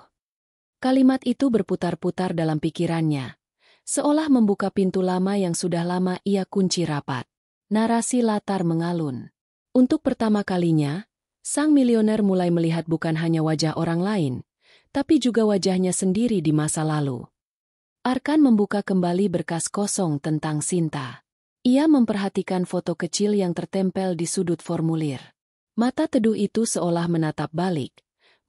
Kalimat itu berputar-putar dalam pikirannya, seolah membuka pintu lama yang sudah lama ia kunci rapat. Narasi latar mengalun. Untuk pertama kalinya, sang milioner mulai melihat bukan hanya wajah orang lain, tapi juga wajahnya sendiri di masa lalu. Arkan membuka kembali berkas kosong tentang Sinta. Ia memperhatikan foto kecil yang tertempel di sudut formulir. Mata teduh itu seolah menatap balik,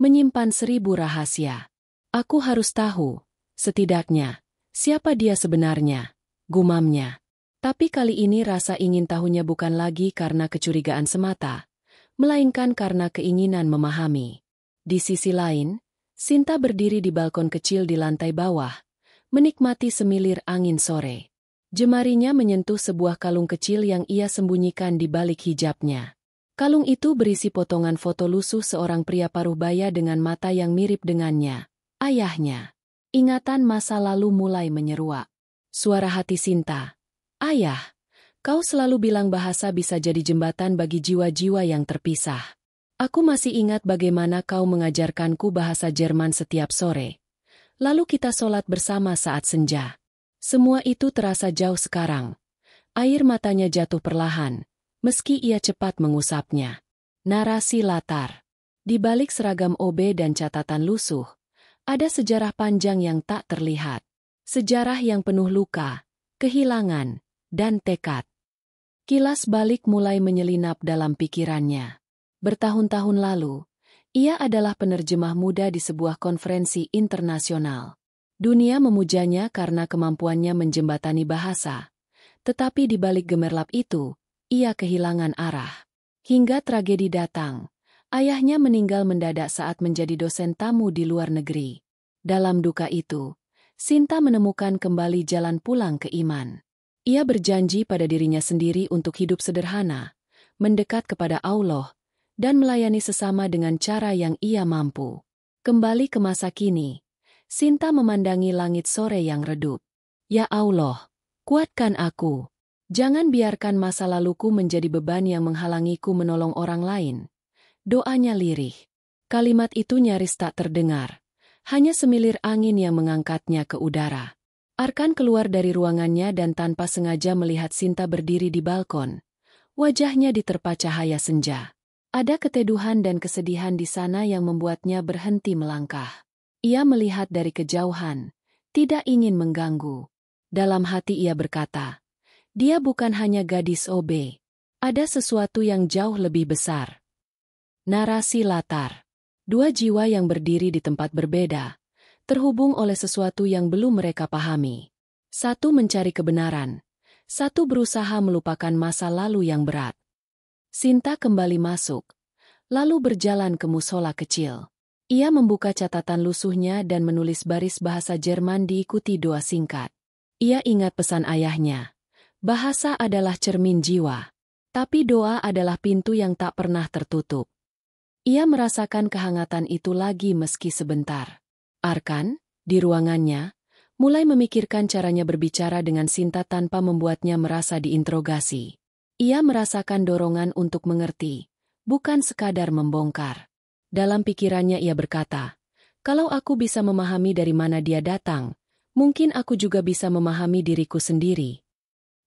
menyimpan 1000 rahasia. Aku harus tahu, setidaknya, siapa dia sebenarnya, gumamnya. Tapi kali ini rasa ingin tahunya bukan lagi karena kecurigaan semata, melainkan karena keinginan memahami. Di sisi lain, Sinta berdiri di balkon kecil di lantai bawah, menikmati semilir angin sore. Jemarinya menyentuh sebuah kalung kecil yang ia sembunyikan di balik hijabnya. Kalung itu berisi potongan foto lusuh seorang pria paruh baya dengan mata yang mirip dengannya, ayahnya. Ingatan masa lalu mulai menyeruak. Suara hati Sinta. "Ayah, kau selalu bilang bahasa bisa jadi jembatan bagi jiwa-jiwa yang terpisah. Aku masih ingat bagaimana kau mengajarkanku bahasa Jerman setiap sore. Lalu kita sholat bersama saat senja. Semua itu terasa jauh sekarang." Air matanya jatuh perlahan, meski ia cepat mengusapnya. Narasi latar. Di balik seragam OB dan catatan lusuh, ada sejarah panjang yang tak terlihat. Sejarah yang penuh luka, kehilangan, dan tekad. Kilas balik mulai menyelinap dalam pikirannya. Bertahun-tahun lalu, ia adalah penerjemah muda di sebuah konferensi internasional. Dunia memujanya karena kemampuannya menjembatani bahasa. Tetapi di balik gemerlap itu, ia kehilangan arah. Hingga tragedi datang. Ayahnya meninggal mendadak saat menjadi dosen tamu di luar negeri. Dalam duka itu, Sinta menemukan kembali jalan pulang ke iman. Ia berjanji pada dirinya sendiri untuk hidup sederhana, mendekat kepada Allah, dan melayani sesama dengan cara yang ia mampu. Kembali ke masa kini, Sinta memandangi langit sore yang redup. Ya Allah, kuatkan aku. Jangan biarkan masa laluku menjadi beban yang menghalangiku menolong orang lain. Doanya lirih. Kalimat itu nyaris tak terdengar. Hanya semilir angin yang mengangkatnya ke udara. Arkan keluar dari ruangannya dan tanpa sengaja melihat Sinta berdiri di balkon. Wajahnya diterpa cahaya senja. Ada keteduhan dan kesedihan di sana yang membuatnya berhenti melangkah. Ia melihat dari kejauhan, tidak ingin mengganggu. Dalam hati ia berkata, dia bukan hanya gadis OB. Ada sesuatu yang jauh lebih besar. Narasi latar. Dua jiwa yang berdiri di tempat berbeda, terhubung oleh sesuatu yang belum mereka pahami. Satu mencari kebenaran, satu berusaha melupakan masa lalu yang berat. Sinta kembali masuk, lalu berjalan ke musola kecil. Ia membuka catatan lusuhnya dan menulis baris bahasa Jerman diikuti doa singkat. Ia ingat pesan ayahnya, bahasa adalah cermin jiwa, tapi doa adalah pintu yang tak pernah tertutup. Ia merasakan kehangatan itu lagi meski sebentar. Arkan, di ruangannya, mulai memikirkan caranya berbicara dengan Sinta tanpa membuatnya merasa diinterogasi. Ia merasakan dorongan untuk mengerti, bukan sekadar membongkar. Dalam pikirannya ia berkata, kalau aku bisa memahami dari mana dia datang, mungkin aku juga bisa memahami diriku sendiri.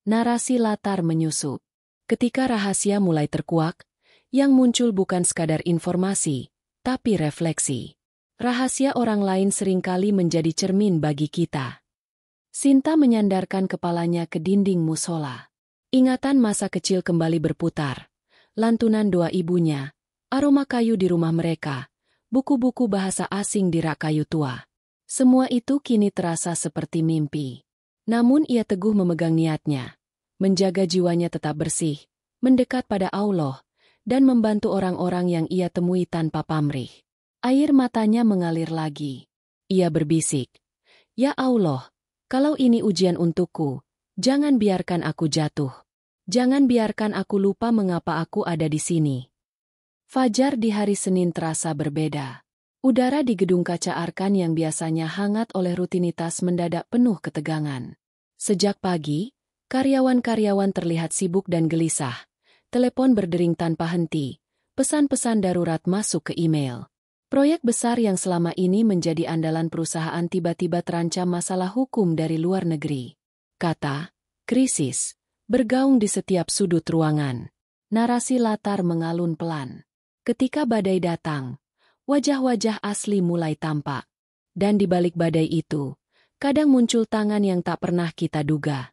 Narasi latar menyusup. Ketika rahasia mulai terkuak, yang muncul bukan sekadar informasi, tapi refleksi. Rahasia orang lain seringkali menjadi cermin bagi kita. Sinta menyandarkan kepalanya ke dinding musola. Ingatan masa kecil kembali berputar. Lantunan doa ibunya, aroma kayu di rumah mereka, buku-buku bahasa asing di rak kayu tua. Semua itu kini terasa seperti mimpi. Namun ia teguh memegang niatnya, menjaga jiwanya tetap bersih, mendekat pada Allah, dan membantu orang-orang yang ia temui tanpa pamrih. Air matanya mengalir lagi. Ia berbisik, "Ya Allah, kalau ini ujian untukku, jangan biarkan aku jatuh. Jangan biarkan aku lupa mengapa aku ada di sini." Fajar di hari Senin terasa berbeda. Udara di gedung kaca Arkan yang biasanya hangat oleh rutinitas mendadak penuh ketegangan. Sejak pagi, karyawan-karyawan terlihat sibuk dan gelisah. Telepon berdering tanpa henti, pesan-pesan darurat masuk ke email. Proyek besar yang selama ini menjadi andalan perusahaan tiba-tiba terancam masalah hukum dari luar negeri. Kata, krisis, bergaung di setiap sudut ruangan. Narasi latar mengalun pelan. Ketika badai datang, wajah-wajah asli mulai tampak. Dan di balik badai itu, kadang muncul tangan yang tak pernah kita duga.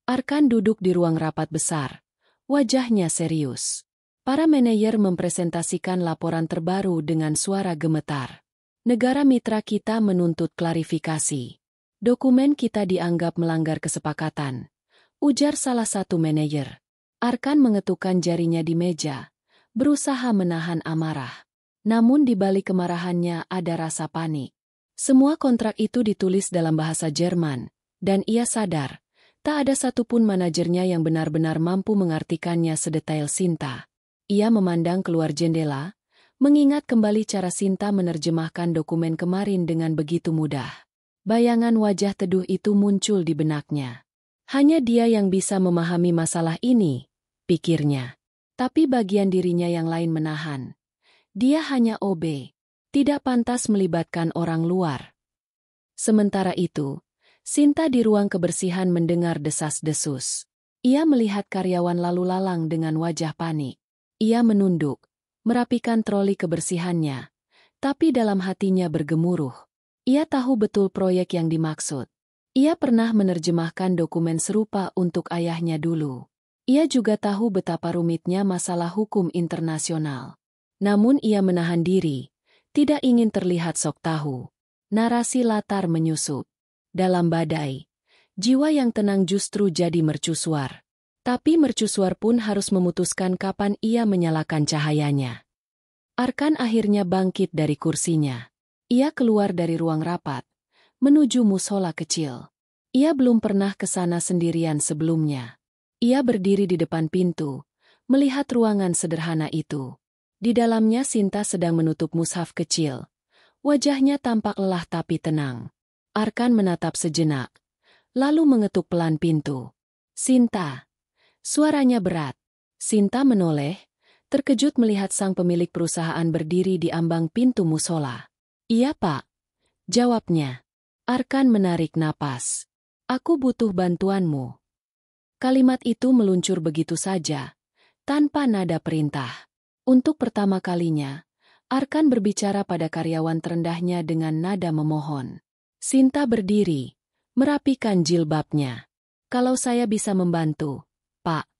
Arkan duduk di ruang rapat besar. Wajahnya serius. Para manajer mempresentasikan laporan terbaru dengan suara gemetar. Negara mitra kita menuntut klarifikasi. Dokumen kita dianggap melanggar kesepakatan, ujar salah satu manajer. Arkan mengetukkan jarinya di meja, berusaha menahan amarah. Namun di balik kemarahannya ada rasa panik. Semua kontrak itu ditulis dalam bahasa Jerman, dan ia sadar, tak ada satupun manajernya yang benar-benar mampu mengartikannya sedetail Sinta. Ia memandang keluar jendela, mengingat kembali cara Sinta menerjemahkan dokumen kemarin dengan begitu mudah. Bayangan wajah teduh itu muncul di benaknya. Hanya dia yang bisa memahami masalah ini, pikirnya. Tapi bagian dirinya yang lain menahan. Dia hanya OB, tidak pantas melibatkan orang luar. Sementara itu, Sinta di ruang kebersihan mendengar desas-desus. Ia melihat karyawan lalu lalang dengan wajah panik. Ia menunduk, merapikan troli kebersihannya, tapi dalam hatinya bergemuruh. Ia tahu betul proyek yang dimaksud. Ia pernah menerjemahkan dokumen serupa untuk ayahnya dulu. Ia juga tahu betapa rumitnya masalah hukum internasional. Namun ia menahan diri, tidak ingin terlihat sok tahu. Narasi latar menyusup. Dalam badai, jiwa yang tenang justru jadi mercusuar. Tapi mercusuar pun harus memutuskan kapan ia menyalakan cahayanya. Arkan akhirnya bangkit dari kursinya. Ia keluar dari ruang rapat, menuju musola kecil. Ia belum pernah ke sana sendirian sebelumnya. Ia berdiri di depan pintu, melihat ruangan sederhana itu. Di dalamnya Sinta sedang menutup mushaf kecil. Wajahnya tampak lelah tapi tenang. Arkan menatap sejenak, lalu mengetuk pelan pintu. "Sinta." Suaranya berat. Sinta menoleh, terkejut melihat sang pemilik perusahaan berdiri di ambang pintu musola. "Iya, Pak," jawabnya. Arkan menarik napas. "Aku butuh bantuanmu." Kalimat itu meluncur begitu saja, tanpa nada perintah. Untuk pertama kalinya, Arkan berbicara pada karyawan terendahnya dengan nada memohon. Sinta berdiri, merapikan jilbabnya. "Kalau saya bisa membantu, Pak,"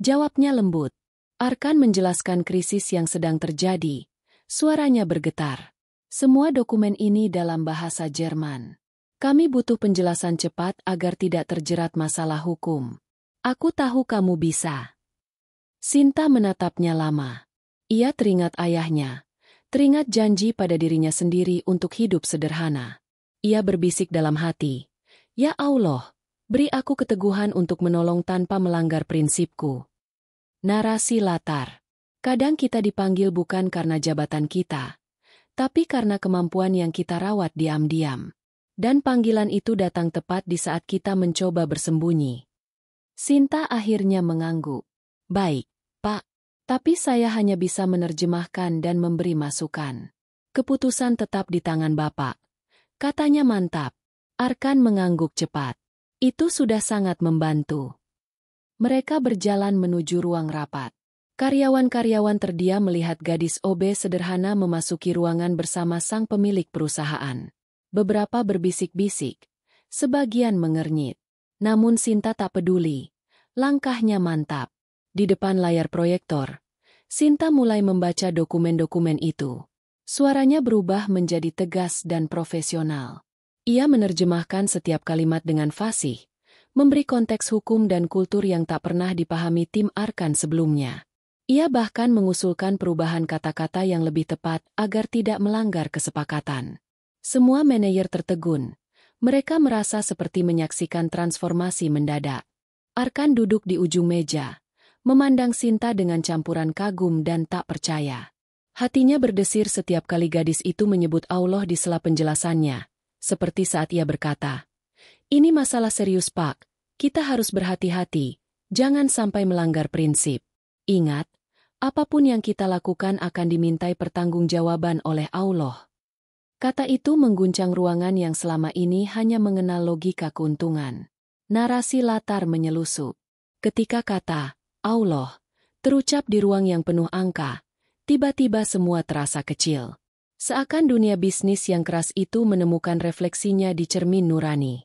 jawabnya lembut. Arkan menjelaskan krisis yang sedang terjadi, Suaranya bergetar. Semua dokumen ini dalam bahasa Jerman. Kami butuh penjelasan cepat agar tidak terjerat masalah hukum. Aku tahu kamu bisa. Sinta menatapnya lama. Ia teringat ayahnya. Teringat janji pada dirinya sendiri untuk hidup sederhana. Ia berbisik dalam hati. Ya Allah, beri aku keteguhan untuk menolong tanpa melanggar prinsipku. Narasi latar. Kadang kita dipanggil bukan karena jabatan kita, tapi karena kemampuan yang kita rawat diam-diam. Dan panggilan itu datang tepat di saat kita mencoba bersembunyi. Sinta akhirnya mengangguk. Baik, Pak. Tapi saya hanya bisa menerjemahkan dan memberi masukan. Keputusan tetap di tangan Bapak. Katanya mantap. Arkan mengangguk cepat. Itu sudah sangat membantu. Mereka berjalan menuju ruang rapat. Karyawan-karyawan terdiam melihat gadis OB sederhana memasuki ruangan bersama sang pemilik perusahaan. Beberapa berbisik-bisik. Sebagian mengernyit. Namun Sinta tak peduli. Langkahnya mantap. Di depan layar proyektor, Sinta mulai membaca dokumen-dokumen itu. Suaranya berubah menjadi tegas dan profesional. Ia menerjemahkan setiap kalimat dengan fasih, memberi konteks hukum dan kultur yang tak pernah dipahami tim Arkan sebelumnya. Ia bahkan mengusulkan perubahan kata-kata yang lebih tepat agar tidak melanggar kesepakatan. Semua manajer tertegun. Mereka merasa seperti menyaksikan transformasi mendadak. Arkan duduk di ujung meja, memandang Sinta dengan campuran kagum dan tak percaya. Hatinya berdesir setiap kali gadis itu menyebut Allah di sela penjelasannya, seperti saat ia berkata, "Ini masalah serius, Pak. Kita harus berhati-hati, jangan sampai melanggar prinsip. Ingat, apapun yang kita lakukan akan dimintai pertanggungjawaban oleh Allah." Kata itu mengguncang ruangan yang selama ini hanya mengenal logika keuntungan. Narasi latar menyelusup. Ketika kata Allah terucap di ruang yang penuh angka, tiba-tiba semua terasa kecil. Seakan dunia bisnis yang keras itu menemukan refleksinya di cermin nurani.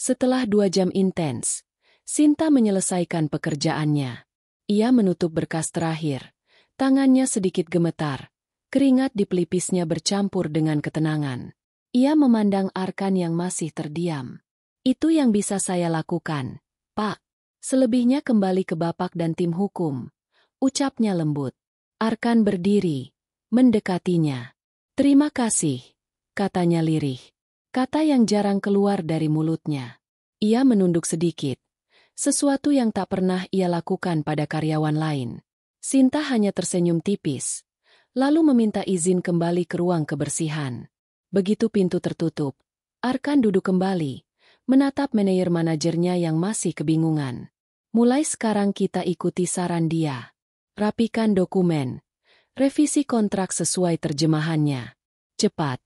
Setelah 2 jam intens, Sinta menyelesaikan pekerjaannya. Ia menutup berkas terakhir. Tangannya sedikit gemetar. Keringat di pelipisnya bercampur dengan ketenangan. Ia memandang Arkan yang masih terdiam. Itu yang bisa saya lakukan, Pak. Selebihnya kembali ke Bapak dan tim hukum. Ucapnya lembut. Arkan berdiri, mendekatinya. Terima kasih, katanya lirih. Kata yang jarang keluar dari mulutnya. Ia menunduk sedikit. Sesuatu yang tak pernah ia lakukan pada karyawan lain. Sinta hanya tersenyum tipis. Lalu meminta izin kembali ke ruang kebersihan. Begitu pintu tertutup, Arkan duduk kembali, menatap manajer-manajernya yang masih kebingungan. Mulai sekarang kita ikuti saran dia. Rapikan dokumen. Revisi kontrak sesuai terjemahannya. Cepat.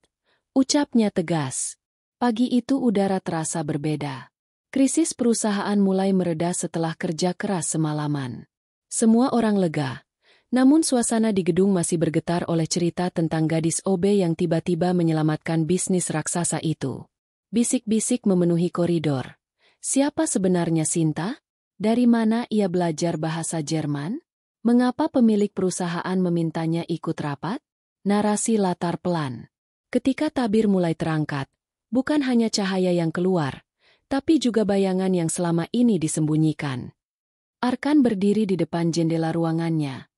Ucapnya tegas. Pagi itu udara terasa berbeda. Krisis perusahaan mulai mereda setelah kerja keras semalaman. Semua orang lega. Namun suasana di gedung masih bergetar oleh cerita tentang gadis OB yang tiba-tiba menyelamatkan bisnis raksasa itu. Bisik-bisik memenuhi koridor. Siapa sebenarnya Sinta? Dari mana ia belajar bahasa Jerman? Mengapa pemilik perusahaan memintanya ikut rapat? Narasi latar pelan. Ketika tabir mulai terangkat, bukan hanya cahaya yang keluar, tapi juga bayangan yang selama ini disembunyikan. Arkan berdiri di depan jendela ruangannya.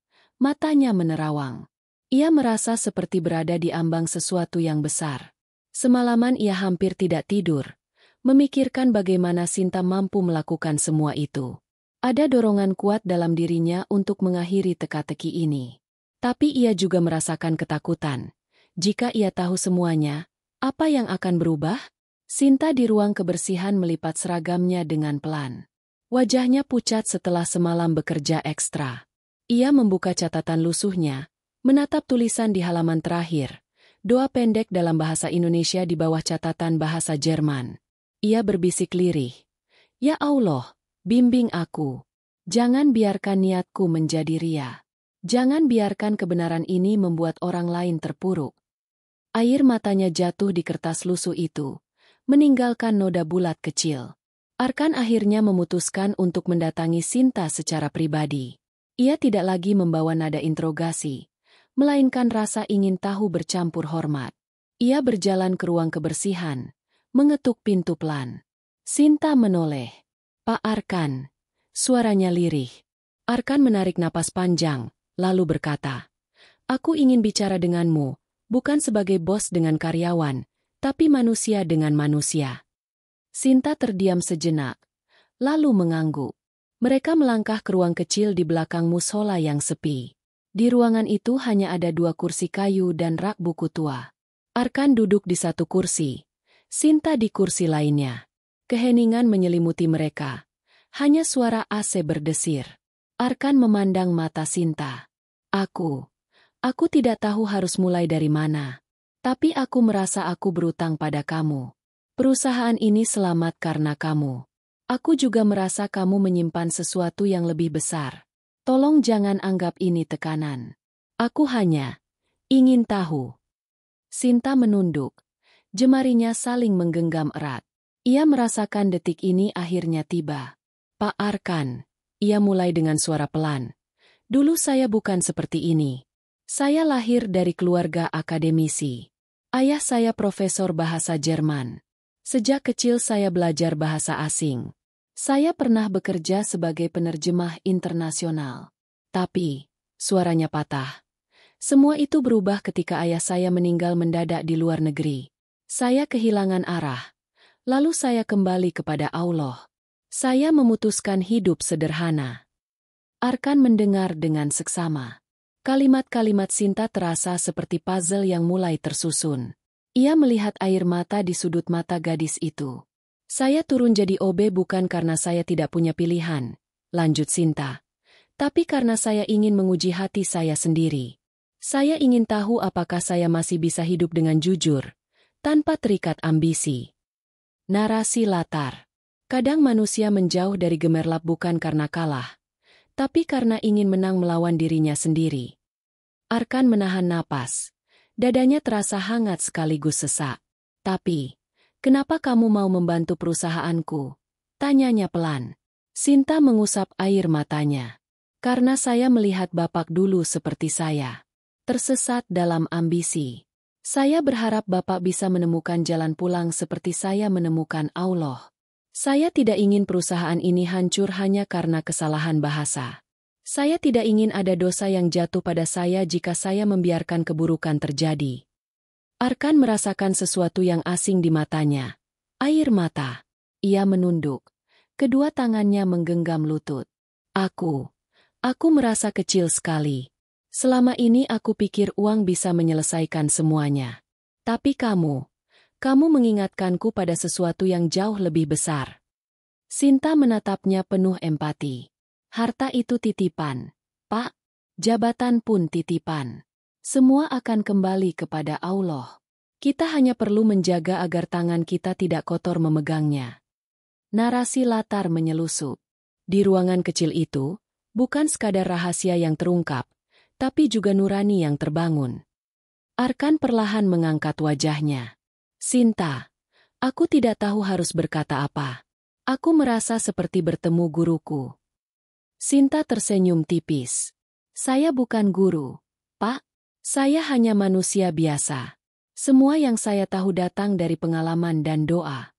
Matanya menerawang. Ia merasa seperti berada di ambang sesuatu yang besar. Semalaman ia hampir tidak tidur, memikirkan bagaimana Sinta mampu melakukan semua itu. Ada dorongan kuat dalam dirinya untuk mengakhiri teka-teki ini. Tapi ia juga merasakan ketakutan. Jika ia tahu semuanya, apa yang akan berubah? Sinta di ruang kebersihan melipat seragamnya dengan pelan. Wajahnya pucat setelah semalam bekerja ekstra. Ia membuka catatan lusuhnya, menatap tulisan di halaman terakhir. Doa pendek dalam bahasa Indonesia di bawah catatan bahasa Jerman. Ia berbisik lirih. Ya Allah, bimbing aku. Jangan biarkan niatku menjadi ria. Jangan biarkan kebenaran ini membuat orang lain terpuruk. Air matanya jatuh di kertas lusuh itu, meninggalkan noda bulat kecil. Arkan akhirnya memutuskan untuk mendatangi Sinta secara pribadi. Ia tidak lagi membawa nada interogasi, melainkan rasa ingin tahu bercampur hormat. Ia berjalan ke ruang kebersihan, mengetuk pintu pelan. Sinta menoleh. "Pak Arkan." Suaranya lirih. Arkan menarik napas panjang, lalu berkata, "Aku ingin bicara denganmu, bukan sebagai bos dengan karyawan, tapi manusia dengan manusia." Sinta terdiam sejenak, lalu mengangguk. Mereka melangkah ke ruang kecil di belakang musola yang sepi. Di ruangan itu hanya ada 2 kursi kayu dan rak buku tua. Arkan duduk di satu kursi, Sinta di kursi lainnya. Keheningan menyelimuti mereka. Hanya suara AC berdesir. Arkan memandang mata Sinta. Aku tidak tahu harus mulai dari mana. Tapi aku merasa aku berutang pada kamu. Perusahaan ini selamat karena kamu. Aku juga merasa kamu menyimpan sesuatu yang lebih besar. Tolong jangan anggap ini tekanan. Aku hanya ingin tahu." Sinta menunduk. Jemarinya saling menggenggam erat. Ia merasakan detik ini akhirnya tiba. "Pak Arkan," ia mulai dengan suara pelan. "Dulu saya bukan seperti ini. Saya lahir dari keluarga akademisi. Ayah saya profesor bahasa Jerman. Sejak kecil saya belajar bahasa asing. Saya pernah bekerja sebagai penerjemah internasional. Tapi," suaranya patah, "semua itu berubah ketika ayah saya meninggal mendadak di luar negeri. Saya kehilangan arah. Lalu saya kembali kepada Allah. Saya memutuskan hidup sederhana." Arkan mendengar dengan seksama. Kalimat-kalimat Sinta terasa seperti puzzle yang mulai tersusun. Ia melihat air mata di sudut mata gadis itu. "Saya turun jadi OB bukan karena saya tidak punya pilihan," lanjut Sinta. "Tapi karena saya ingin menguji hati saya sendiri. Saya ingin tahu apakah saya masih bisa hidup dengan jujur, tanpa terikat ambisi." Narasi latar. Kadang manusia menjauh dari gemerlap bukan karena kalah, tapi karena ingin menang melawan dirinya sendiri. Arkan menahan napas. Dadanya terasa hangat sekaligus sesak. "Tapi, kenapa kamu mau membantu perusahaanku?" tanyanya pelan. Sinta mengusap air matanya. "Karena saya melihat Bapak dulu seperti saya. Tersesat dalam ambisi. Saya berharap Bapak bisa menemukan jalan pulang seperti saya menemukan Allah. Saya tidak ingin perusahaan ini hancur hanya karena kesalahan bahasa. Saya tidak ingin ada dosa yang jatuh pada saya jika saya membiarkan keburukan terjadi." Arkan merasakan sesuatu yang asing di matanya. Air mata. Ia menunduk. Kedua tangannya menggenggam lutut. Aku merasa kecil sekali. Selama ini aku pikir uang bisa menyelesaikan semuanya. Tapi kamu mengingatkanku pada sesuatu yang jauh lebih besar." Sinta menatapnya penuh empati. "Harta itu titipan, Pak. Jabatan pun titipan. Semua akan kembali kepada Allah. Kita hanya perlu menjaga agar tangan kita tidak kotor memegangnya." Narasi latar menyelusup. Di ruangan kecil itu, bukan sekadar rahasia yang terungkap, tapi juga nurani yang terbangun. Arkan perlahan mengangkat wajahnya. "Sinta, aku tidak tahu harus berkata apa. Aku merasa seperti bertemu guruku." Sinta tersenyum tipis. "Saya bukan guru, Pak. Saya hanya manusia biasa. Semua yang saya tahu datang dari pengalaman dan doa."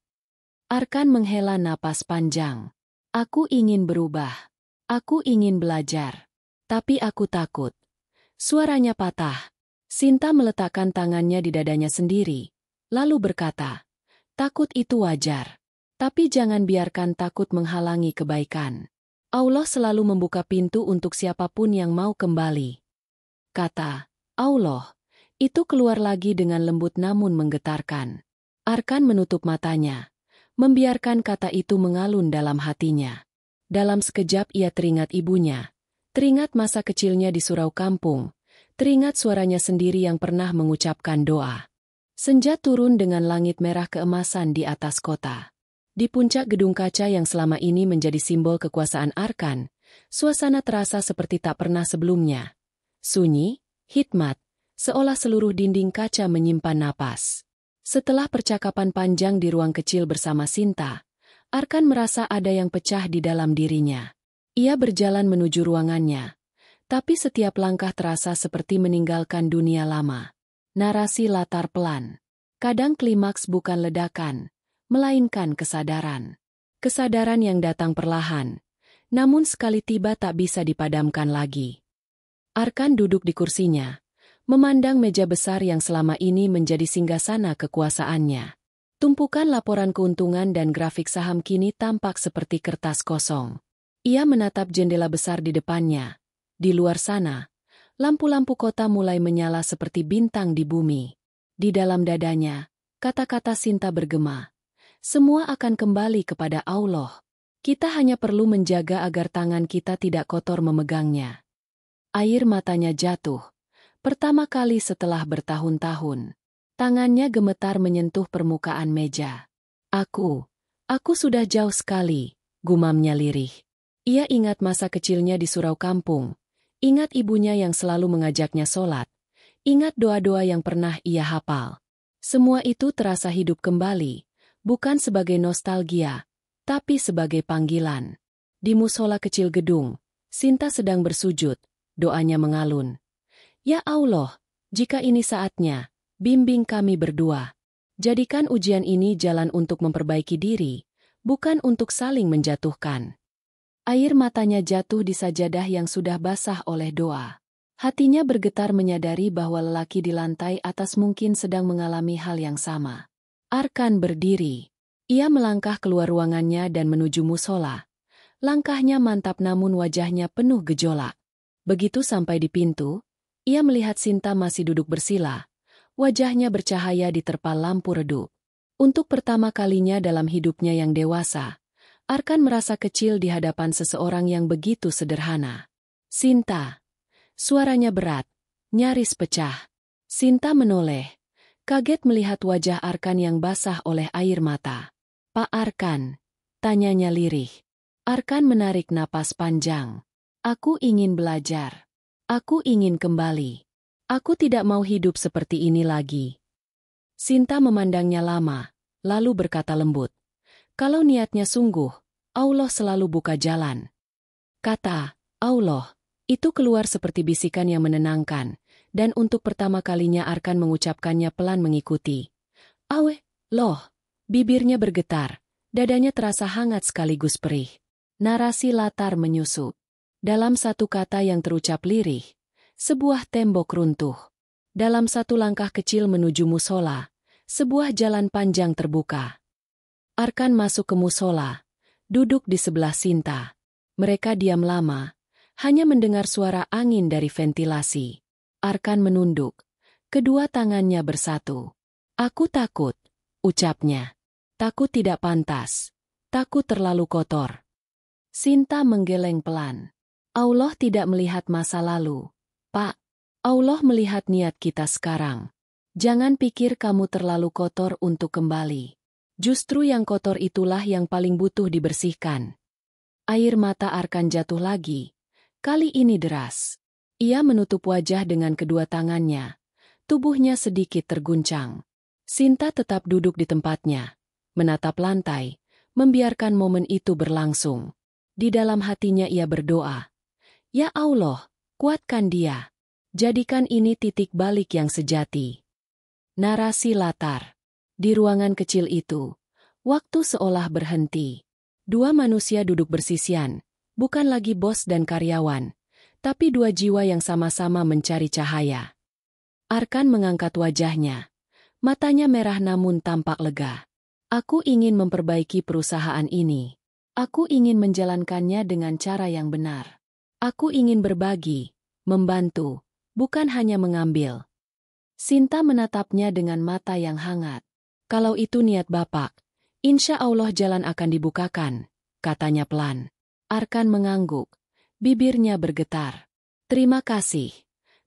Arkan menghela napas panjang. "Aku ingin berubah. Aku ingin belajar. Tapi aku takut." Suaranya patah. Sinta meletakkan tangannya di dadanya sendiri, lalu berkata, "Takut itu wajar. Tapi jangan biarkan takut menghalangi kebaikan. Allah selalu membuka pintu untuk siapapun yang mau kembali." Kata Allah itu keluar lagi dengan lembut namun menggetarkan. Arkan menutup matanya, membiarkan kata itu mengalun dalam hatinya. Dalam sekejap ia teringat ibunya, teringat masa kecilnya di surau kampung, teringat suaranya sendiri yang pernah mengucapkan doa. Senja turun dengan langit merah keemasan di atas kota. Di puncak gedung kaca yang selama ini menjadi simbol kekuasaan Arkan, suasana terasa seperti tak pernah sebelumnya. Sunyi, hikmat, seolah seluruh dinding kaca menyimpan napas. Setelah percakapan panjang di ruang kecil bersama Sinta, Arkan merasa ada yang pecah di dalam dirinya. Ia berjalan menuju ruangannya, Tapi setiap langkah terasa seperti meninggalkan dunia lama. Narasi latar pelan. Kadang klimaks bukan ledakan, melainkan kesadaran. Kesadaran yang datang perlahan, namun sekali tiba tak bisa dipadamkan lagi. Arkan duduk di kursinya, memandang meja besar yang selama ini menjadi singgasana kekuasaannya. Tumpukan laporan keuntungan dan grafik saham kini tampak seperti kertas kosong. Ia menatap jendela besar di depannya. Di luar sana, lampu-lampu kota mulai menyala seperti bintang di bumi. Di dalam dadanya, kata-kata Sinta bergema. Semua akan kembali kepada Allah. Kita hanya perlu menjaga agar tangan kita tidak kotor memegangnya. Air matanya jatuh. Pertama kali setelah bertahun-tahun. Tangannya gemetar menyentuh permukaan meja. Aku sudah jauh sekali, gumamnya lirih. Ia ingat masa kecilnya di surau kampung. Ingat ibunya yang selalu mengajaknya sholat. Ingat doa-doa yang pernah ia hafal. Semua itu terasa hidup kembali, bukan sebagai nostalgia, tapi sebagai panggilan. Di musola kecil gedung, Sinta sedang bersujud, doanya mengalun. Ya Allah, jika ini saatnya, bimbing kami berdua. Jadikan ujian ini jalan untuk memperbaiki diri, bukan untuk saling menjatuhkan. Air matanya jatuh di sajadah yang sudah basah oleh doa. Hatinya bergetar menyadari bahwa lelaki di lantai atas mungkin sedang mengalami hal yang sama. Arkan berdiri. Ia melangkah keluar ruangannya dan menuju musola. Langkahnya mantap namun wajahnya penuh gejolak. Begitu sampai di pintu, ia melihat Sinta masih duduk bersila. Wajahnya bercahaya diterpa lampu redup. Untuk pertama kalinya dalam hidupnya yang dewasa, Arkan merasa kecil di hadapan seseorang yang begitu sederhana. Sinta. Suaranya berat, nyaris pecah. Sinta menoleh, kaget melihat wajah Arkan yang basah oleh air mata. Pak Arkan, tanyanya lirih. Arkan menarik napas panjang. Aku ingin belajar. Aku ingin kembali. Aku tidak mau hidup seperti ini lagi. Sinta memandangnya lama, lalu berkata lembut. Kalau niatnya sungguh, Allah selalu buka jalan. Kata Allah, itu keluar seperti bisikan yang menenangkan, dan untuk pertama kalinya Arkan mengucapkannya pelan mengikuti. Awe, loh, bibirnya bergetar, dadanya terasa hangat sekaligus perih. Narasi latar menyusup. Dalam satu kata yang terucap lirih, sebuah tembok runtuh. Dalam satu langkah kecil menuju musola, sebuah jalan panjang terbuka. Arkan masuk ke musola, duduk di sebelah Sinta. Mereka diam lama, hanya mendengar suara angin dari ventilasi. Arkan menunduk, kedua tangannya bersatu. Aku takut, ucapnya. Takut tidak pantas, takut terlalu kotor. Sinta menggeleng pelan. Allah tidak melihat masa lalu, Pak. Allah melihat niat kita sekarang. Jangan pikir kamu terlalu kotor untuk kembali. Justru yang kotor itulah yang paling butuh dibersihkan. Air mata Arkan jatuh lagi. Kali ini deras. Ia menutup wajah dengan kedua tangannya. Tubuhnya sedikit terguncang. Sinta tetap duduk di tempatnya, menatap lantai, membiarkan momen itu berlangsung. Di dalam hatinya ia berdoa. Ya Allah, kuatkan dia. Jadikan ini titik balik yang sejati. Narasi latar. Di ruangan kecil itu, waktu seolah berhenti. Dua manusia duduk bersisian, bukan lagi bos dan karyawan, tapi dua jiwa yang sama-sama mencari cahaya. Arkan mengangkat wajahnya. Matanya merah namun tampak lega. Aku ingin memperbaiki perusahaan ini. Aku ingin menjalankannya dengan cara yang benar. Aku ingin berbagi, membantu, bukan hanya mengambil. Sinta menatapnya dengan mata yang hangat. Kalau itu niat Bapak, insya Allah jalan akan dibukakan, katanya pelan. Arkan mengangguk, bibirnya bergetar. Terima kasih,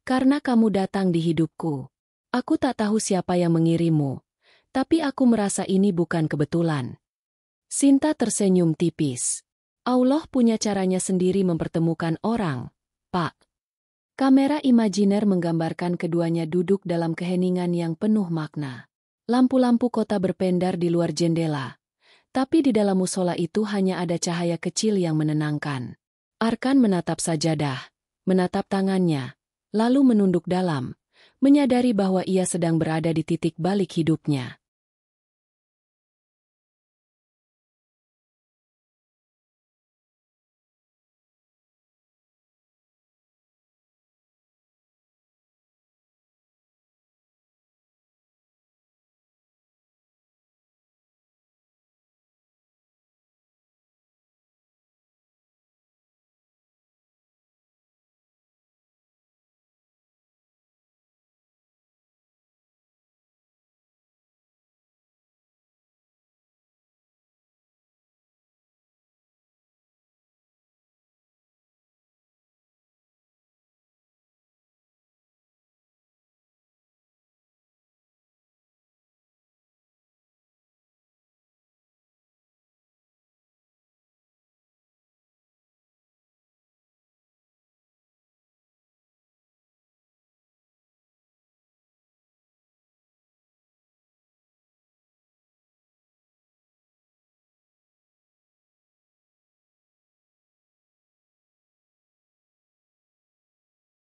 karena kamu datang di hidupku. Aku tak tahu siapa yang mengirimmu, tapi aku merasa ini bukan kebetulan. Sinta tersenyum tipis. Allah punya caranya sendiri mempertemukan orang, Pak. Kamera imajiner menggambarkan keduanya duduk dalam keheningan yang penuh makna. Lampu-lampu kota berpendar di luar jendela, tapi di dalam musola itu hanya ada cahaya kecil yang menenangkan. Arkan menatap sajadah, menatap tangannya, lalu menunduk dalam, menyadari bahwa ia sedang berada di titik balik hidupnya.